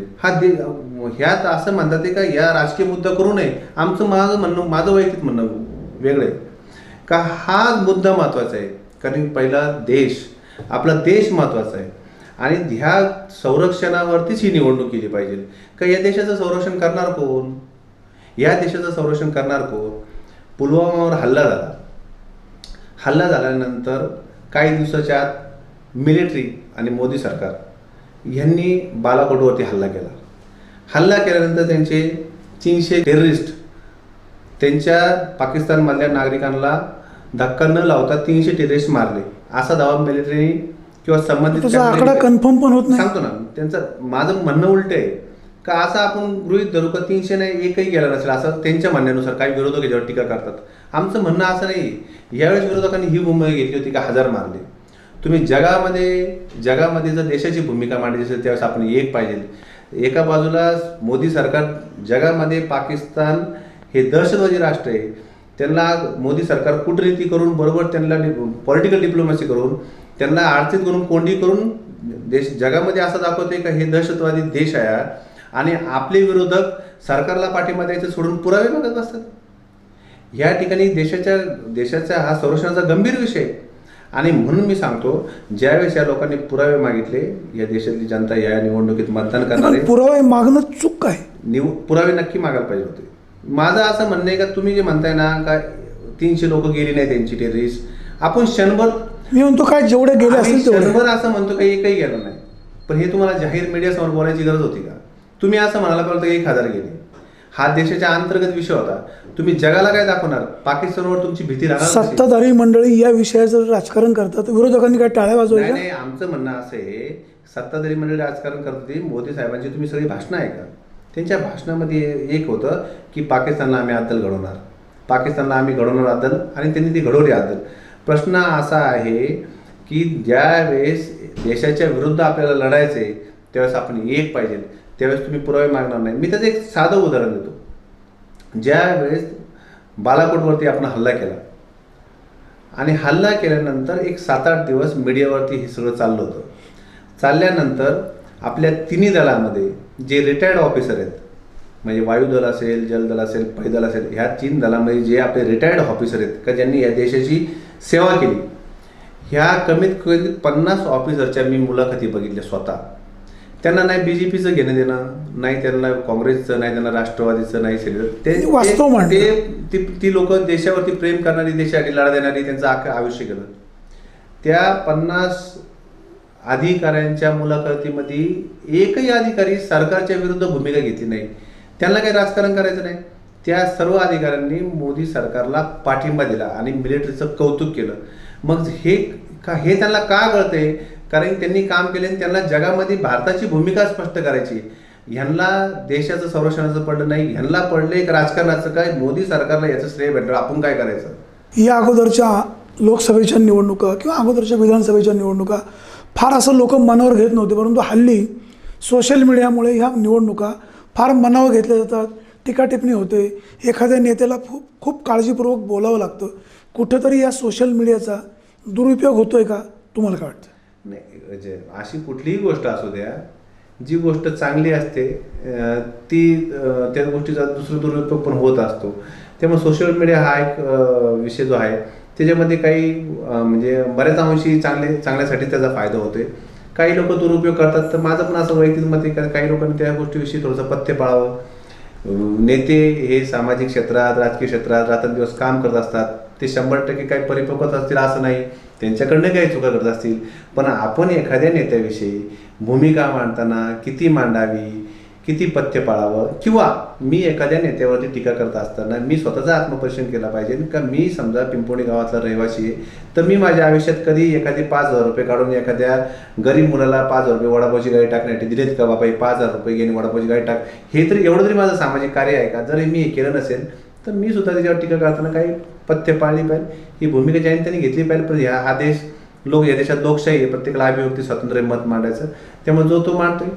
ह्यात असं म्हणतात का या राजकीय मुद्दा करू नये. माझं वैयक्तिक म्हणणं वेगळं आहे का हा मुद्दा महत्त्वाचा आहे. कारण पहिला आपला देश महत्त्वाचा आहे आणि ह्या संरक्षणावरतीच ही निवडणूक केली पाहिजे. का या देशाचं संरक्षण करणार कोण? पुलवामावर हल्ला झाल्यानंतर काही दिवसाच्या आत मिलिटरी आणि मोदी सरकार यांनी बालाकोटवरती हल्ला केल्यानंतर त्यांचे 300 टेररिस्ट त्यांच्या पाकिस्तानमधल्या नागरिकांना धक्का न लावता 300 टेररिस्ट मारले, असा दावा मिलिटरी किंवा संबंधित आकडा कन्फर्म पण होत नाही. सांगतो ना, माझं म्हणणं उलट आहे का असं आपण गृहीत धरू का 300 नाही एकही गेला नसेल, असं त्यांच्या म्हणण्यानुसार काही विरोधक याच्यावर टीका करतात. आमचं म्हणणं असं नाही. यावेळेस विरोधकांनी ही भूमिका घेतली होती का 1000 मारले. तुम्ही जगामध्ये जर देशाची भूमिका मांडली असेल त्यावेळेस आपण एक पाहिजे. एका बाजूला मोदी सरकार जगामध्ये पाकिस्तान हे दहशतवादी राष्ट्र आहे, त्यांना मोदी सरकार कूटनीती करून बरोबर त्यांना पॉलिटिकल डिप्लोमॅसी करून त्यांना आर्थिक करून कोंडी करून जगामध्ये असं दाखवते का हे दहशतवादी देश आहे आणि आपले विरोधक सरकारला पाठिंबा द्यायचं सोडून पुरावे मागत असतात. या ठिकाणी देशाचा हा संरक्षणाचा गंभीर विषय. आणि म्हणून मी सांगतो, ज्यावेळेस या लोकांनी पुरावे मागितले, या देशातली जनता या निवडणुकीत मतदान करणार आहे. पुरावे मागणं चूक काय? पुरावे नक्की मागायला पाहिजे होते. माझं असं म्हणणं आहे का तुम्ही जे म्हणताय ना का 300 लोक गेली नाही त्यांची टेररिस्ट, आपण क्षणभर मी म्हणतो काय जेवढे गेले असेल क्षणभर असं म्हणतो का एकही गेलं नाही, पण हे तुम्हाला जाहीर मीडियासमोर बोलायची गरज होती का? तुम्ही असं म्हणायला पाहिजे 1000 गेले. हा देशाच्या अंतर्गत विषय होता. तुम्ही जगाला काय दाखवणार? पाकिस्तानवर तुमची भीती राहणार. सत्ताधारी मंडळी या विषयाचं राजकारण करतात, विरोधकांनी काय टाळ्या वाजवल्या? नाही, आमचं म्हणणं असं आहे, सत्ताधारी मंडळी राजकारण करते. मोदी साहेबांची तुम्ही सगळी भाषणं ऐका. त्यांच्या भाषणामध्ये एक होतं की पाकिस्तानला आम्ही अद्दल घडवणार, अद्दल, आणि त्यांनी ती घडवली अद्दल. प्रश्न असा आहे की ज्यावेळेस देशाच्या विरुद्ध आपल्याला लढायचे त्यावेळेस आपण एक पाहिजे, त्यावेळेस तुम्ही पुरावे मागणार नाही. मी त्याचं एक साधं उदाहरण देतो. ज्यावेळेस बालाकोटवरती आपण हल्ला केला आणि हल्ला केल्यानंतर एक 7-8 दिवस मीडियावरती हे सगळं चाललं होतं. चालल्यानंतर आपल्या तिन्ही दलामध्ये जे रिटायर्ड ऑफिसर आहेत, म्हणजे वायुदल असेल, जलदल असेल, पैदल असेल, ह्या 3 दलामध्ये जे आपले रिटायर्ड ऑफिसर आहेत का ज्यांनी या देशाची सेवा केली, ह्या कमीत कमी 50 ऑफिसरच्या मी मुलाखती बघितल्या स्वतः. त्यांना नाही BJPचं घेणं देणं, नाही त्यांना काँग्रेसचं, नाही त्यांना राष्ट्रवादीचं, नाही ती लोक देशावरती प्रेम करणारी, देशासाठी लढा देणारी, त्यांचं अख्खं आयुष्य गेलं. त्या 50 अधिकाऱ्यांच्या मुलाखतीमध्ये एकही अधिकारी सरकारच्या विरुद्ध भूमिका घेतली नाही. त्यांना काही राजकारण करायचं नाही. त्या सर्व अधिकाऱ्यांनी मोदी सरकारला पाठिंबा दिला आणि मिलिटरीचं कौतुक केलं. मग हे त्यांना का कळतंय? कारण त्यांनी काम केले आणि त्यांना जगामध्ये भारताची भूमिका स्पष्ट करायची. ह्यांना देशाचं संरक्षणाचं पडलं नाही, ह्यांना पडलं एक राजकारणाचं. काय मोदी सरकारला याचं श्रेय भेटलं, आपण काय करायचं? या अगोदरच्या लोकसभेच्या निवडणुका किंवा अगोदरच्या विधानसभेच्या निवडणुका फार असं लोक मनावर घेत नव्हते, परंतु हल्ली सोशल मीडियामुळे ह्या निवडणुका फार मनावर घेतल्या जातात. टीका टिप्पणी होते, एखाद्या नेत्याला खूप काळजीपूर्वक बोलावं लागतं. कुठंतरी या सोशल मीडियाचा दुरुपयोग होतोय का, तुम्हाला काय वाटतं? नाही, म्हणजे अशी कुठलीही गोष्ट असू द्या, जी गोष्ट चांगली असते त्या गोष्टीचा दुसरा दुरुपयोग पण होत असतो. त्यामुळे सोशल मीडिया हा एक विषय जो आहे त्याच्यामध्ये काही म्हणजे बऱ्याच अंशी चांगल्यासाठी त्याचा फायदा होतोय. काही लोक दुरुपयोग करतात. तर माझं पण असं वैयक्तिक मत आहे की काही लोकांनी त्या गोष्टीविषयी थोडंसं पथ्य पाळावं. नेते हे सामाजिक क्षेत्रात, राजकीय क्षेत्रात रात्रंदिवस काम करत असतात. ते 100% काही परिपक्वच असतील असं नाही, त्यांच्याकडनं काही चुका करत असतील. पण आपण एखाद्या नेत्याविषयी भूमिका मांडताना किती मांडावी, किती पथ्य पाळावं, किंवा मी एखाद्या नेत्यावरती टीका करत असताना मी स्वतःचा आत्मपरीक्षण केला पाहिजे का. मी समजा पिंपोणी गावातला रहिवासी आहे, तर मी माझ्या आयुष्यात कधी एखादी 5,000 रुपये काढून एखाद्या गरीब मुलाला 5,000 रुपये वडापावची गाडी टाकण्यासाठी दिलेत का? बाबा 5,000 रुपये घेणे वडापावची गाडी टाक, हे तरी एवढं तरी माझं सामाजिक कार्य आहे का? जर मी हे केलं नसेल तर मी सुद्धा त्याच्यावर टीका करताना काही पथ्य पाळली पाहिजे. ही भूमिका ज्यांनी त्यांनी घेतली पाहिजे. पण हा देश या देशात लोकशाही आहे, प्रत्येकाला अभिव्यक्ती स्वातंत्र्य, मत मांडायचं. त्यामुळे जो तो मांडतोय.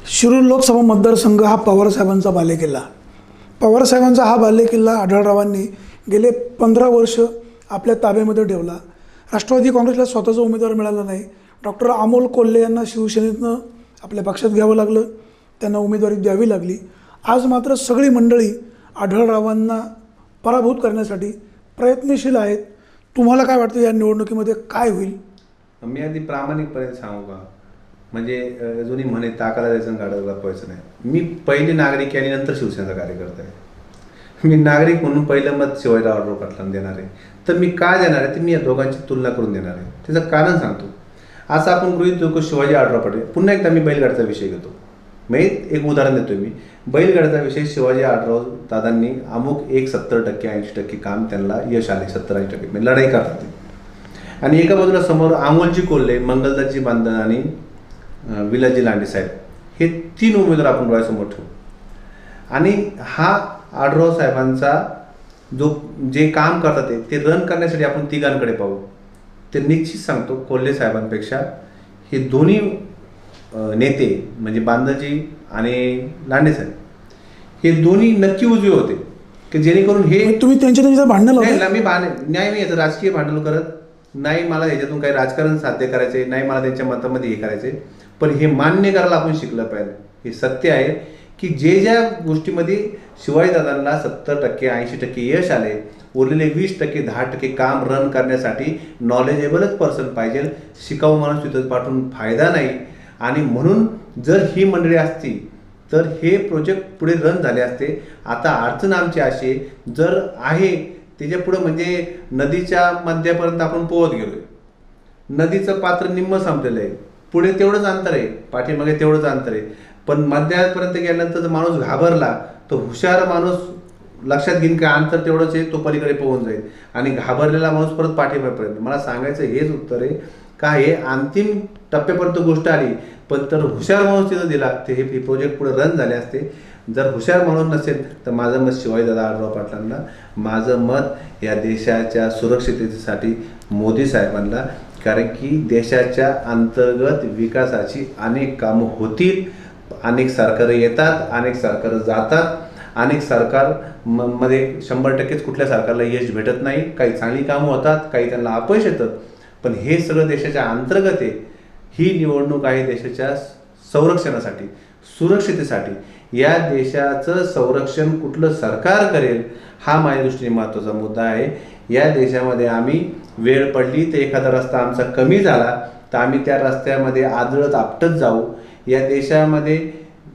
शिरूर लोकसभा मतदारसंघ हा पवारसाहेबांचा बालेकिल्ला. पवारसाहेबांचा हा बालेकिल्ला आढळरावांनी गेले 15 वर्ष आपल्या ताब्यामध्ये ठेवला. राष्ट्रवादी काँग्रेसला स्वतःचा उमेदवार मिळाला नाही. डॉक्टर अमोल कोल्हे यांना शिवसेनेतनं आपल्या पक्षात घ्यावं लागलं, त्यांना उमेदवारी द्यावी लागली. आज मात्र सगळी मंडळी आढळरावांना पराभूत करण्यासाठी प्रयत्नशील आहेत. तुम्हाला काय वाटतं या निवडणुकीमध्ये काय होईल? मी अगदी प्रामाणिकपणे सांगू का, म्हणजे जुनी म्हणे ताकाला जायचं गाडं लपवायचं नाही. मी पहिली नागरिक आणि नंतर शिवसेनेचा कार्यकर्ता आहे. मी नागरिक म्हणून पहिलं मत शिवाजीराव पाटलांना देणार आहे. तर मी काय देणार आहे ते मी या दोघांची तुलना करून देणार आहे. त्याचं कारण सांगतो. असं आपण गृहीत धरू शिवाजी आढळराव पाटील. पुन्हा एकदा मी बैलगाडीचा विषय घेतो. मी एक उदाहरण देतो. मी बैलगाडीचा विषय शिवाजी आढळराव दादांनी अमुक 70% 80% काम त्यांना यश आले. 70-80% म्हणजे लढाई करतात ते. आणि एका बाजूला समोर अमोलजी कोल्हे, मंगलदासजी बांधन आणि विलासजी लांडे साहेब, हे 3 उमेदवार आपण डोळ्यासमोर ठेवू. आणि हा आढळराव साहेबांचा जे काम करतात ते रन करण्यासाठी आपण तिघांकडे पाहू. ते निश्चित सांगतो कोल्हे साहेबांपेक्षा हे दोन्ही नेते म्हणजे बांधनजी आणि लांडे साहेब हे दोन्ही नक्की उजवे होते, की जेणेकरून हे तुम्ही त्यांच्या भांडण लावता? मी याचं राजकीय भांडण करत नाही. मला ह्याच्यातून काही राजकारण साध्य करायचे नाही, मला त्यांच्या मतामध्ये हे करायचे. पण हे मान्य करायला आपण शिकलं पाहिजे. हे सत्य आहे की ज्या गोष्टीमध्ये शिवाजीदादांना 70% 80% यश आले, उरलेले 20% 10% काम रन करण्यासाठी नॉलेजेबलच पर्सन पाहिजे. शिकाऊ माणूस तिथं पाठवून फायदा नाही. आणि म्हणून जर ही मंडळी असती तर हे प्रोजेक्ट पुढे रन झाले असते. आता अडचण आमची अशी जर आहे त्याच्या पुढं म्हणजे नदीच्या मध्यापर्यंत आपण पोहत गेलोय. नदीचं पात्र निम्म संपलेलं आहे, पुढे तेवढंच अंतर आहे, पाठीमागे तेवढंच अंतर आहे. पण मध्यापर्यंत गेल्यानंतर जर माणूस घाबरला तर हुशार माणूस लक्षात घेईन की अंतर तेवढंच आहे, तो पलीकडे पोहून जाईल. आणि घाबरलेला माणूस परत पाठीमागेपर्यंत. मला सांगायचं हेच उत्तर आहे का हे अंतिम टप्प्यापर्यंत गोष्ट आली, पण तर हुशार माणूस तिथं दिला ते हे प्रोजेक्ट पुढे रन झाले असते. जर हुशार माणूस नसेल तर माझं मत शिवाजीदादा आढळराव पाटलांना, माझं मत या देशाच्या सुरक्षिततेसाठी मोदी साहेबांना. कारण की देशाच्या अंतर्गत विकासाची अनेक कामं होतील. अनेक सरकारं येतात, अनेक सरकारं जातात. अनेक सरकार मध्ये 100%च कुठल्या सरकारला यश भेटत नाही. काही चांगली कामं होतात, काही त्यांना अपयश येतं. पण हे सगळं देशाच्या अंतर्गत आहे. ही निवडणूक आहे देशाच्या संरक्षणासाठी, सुरक्षितेसाठी. या देशाचं संरक्षण कुठलं सरकार करेल हा माझ्या दृष्टीने महत्त्वाचा मुद्दा आहे. या देशामध्ये आम्ही वेळ पडली तर एखादा रस्ता आमचा कमी झाला तर आम्ही त्या रस्त्यामध्ये आदळत आपटत जाऊ. या देशामध्ये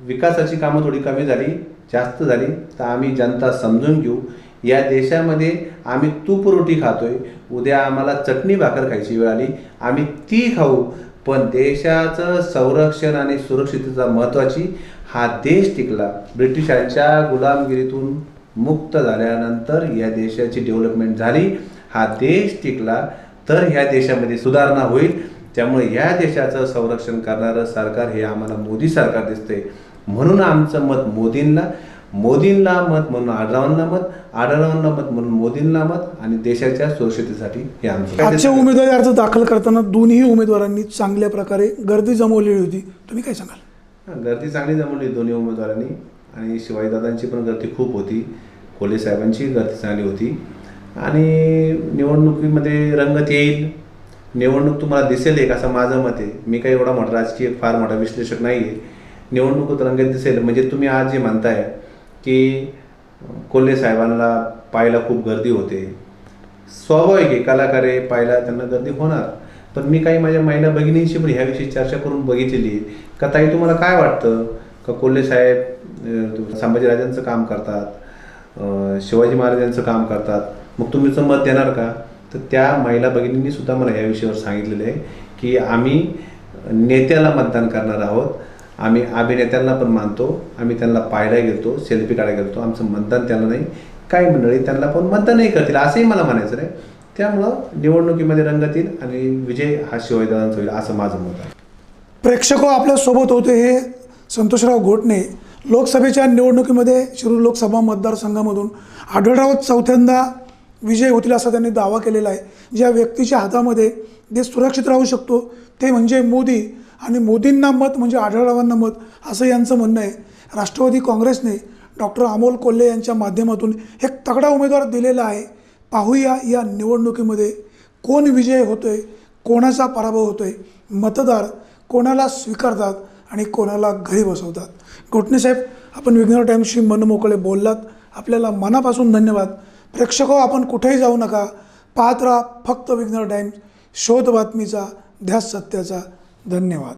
विकासाची कामं थोडी कमी झाली, जास्त झाली तर आम्ही जनता समजून घेऊ. या देशामध्ये आम्ही तूप रोटी खातोय, उद्या आम्हाला चटणी भाकर खायची वेळ आली, आम्ही ती खाऊ. पण देशाचं संरक्षण आणि सुरक्षितता महत्त्वाची. हा देश टिकला ब्रिटिशांच्या गुलामगिरीतून मुक्त झाल्यानंतर या देशाची डेव्हलपमेंट झाली, हा देश टिकला तर ह्या देशामध्ये सुधारणा होईल. त्यामुळे या देशाचं संरक्षण करणारं सरकार हे आम्हाला मोदी सरकार दिसते. म्हणून आमचं मत मोदींना मत म्हणून आढळरावांना मत म्हणून मोदींना मत आणि देशाच्या सुरक्षिततेसाठी हे आमचं. आजच्या उमेदवारी अर्ज दाखल करताना दोन्ही उमेदवारांनी चांगल्या प्रकारे गर्दी जमवलेली होती, तुम्ही काय सांगाल? गर्दी चांगली जमवली दोन्ही उमेदवारांनी आणि शिवाजीदादांची पण गर्दी खूप होती, कोल्हे साहेबांची गर्दी चांगली होती आणि निवडणुकीमध्ये रंगत येईल. निवडणूक तुम्हाला दिसेल एक असं माझं मत आहे. मी काही एवढा मोठा राजकीय फार मोठा विश्लेषक नाही आहे. निवडणुकीत रंगत दिसेल. म्हणजे तुम्ही आज जे म्हणताय की कोल्हे साहेबांना पाहायला खूप गर्दी होते, स्वाभाविक आहे, कलाकार आहे, पाहायला त्यांना गर्दी होणार. पण मी काही माझ्या महिला भगिनींशी पण ह्याविषयी चर्चा करून बघितलेली आहे. का ताई तुम्हाला काय वाटतं का कोल्हे साहेब संभाजीराजांचं काम करतात, शिवाजी महाराजांचं काम करतात, मग तुमचं मत देणार का? तर त्या महिला भगिनींनी सुद्धा मला या विषयावर सांगितलेलं आहे की आम्ही नेत्याला मतदान करणार आहोत, आम्ही अभिनेत्यांना पण मानतो, आम्ही त्यांना पाहायला गेलतो, सेल्फी काढायला गेलतो, आमचं मतदान त्यांना नाही. काही मंडळी त्यांना पण मतदानही करतील असंही मला म्हणायचं नाही. त्यामुळं निवडणुकीमध्ये रंगत येईल आणि विजय हा शिवाजीदादांचा होईल असं माझं मत आहे. प्रेक्षक आपल्यासोबत होते हे संतोषराव घोटणे. लोकसभेच्या निवडणुकीमध्ये शिरूर लोकसभा मतदारसंघामधून आढळराव चौथ्यांदा विजय होतील असा त्यांनी दावा केलेला आहे. ज्या व्यक्तीच्या हातामध्ये देश सुरक्षित राहू शकतो ते म्हणजे मोदी आणि मोदींना मत म्हणजे आढळरावांना मत असं यांचं म्हणणं आहे. राष्ट्रवादी काँग्रेसने डॉक्टर अमोल कोल्हे यांच्या माध्यमातून एक तगडा उमेदवार दिलेला आहे. पाहूया या निवडणुकीमध्ये कोण विजय होतोय, कोणाचा पराभव होतोय, मतदार कोणाला स्वीकारतात आणि कोणाला घरी बसवतात. घोटणे साहेब, आपण विघ्नर टाईम्सशी मनमोकळे बोललात, आपल्याला मनापासून धन्यवाद. प्रेक्षक आपण कुठेही जाऊ नका, पाहत राहा फक्त विघ्नर टाईम्स, शोध बातमीचा, ध्यास सत्याचा. धन्यवाद.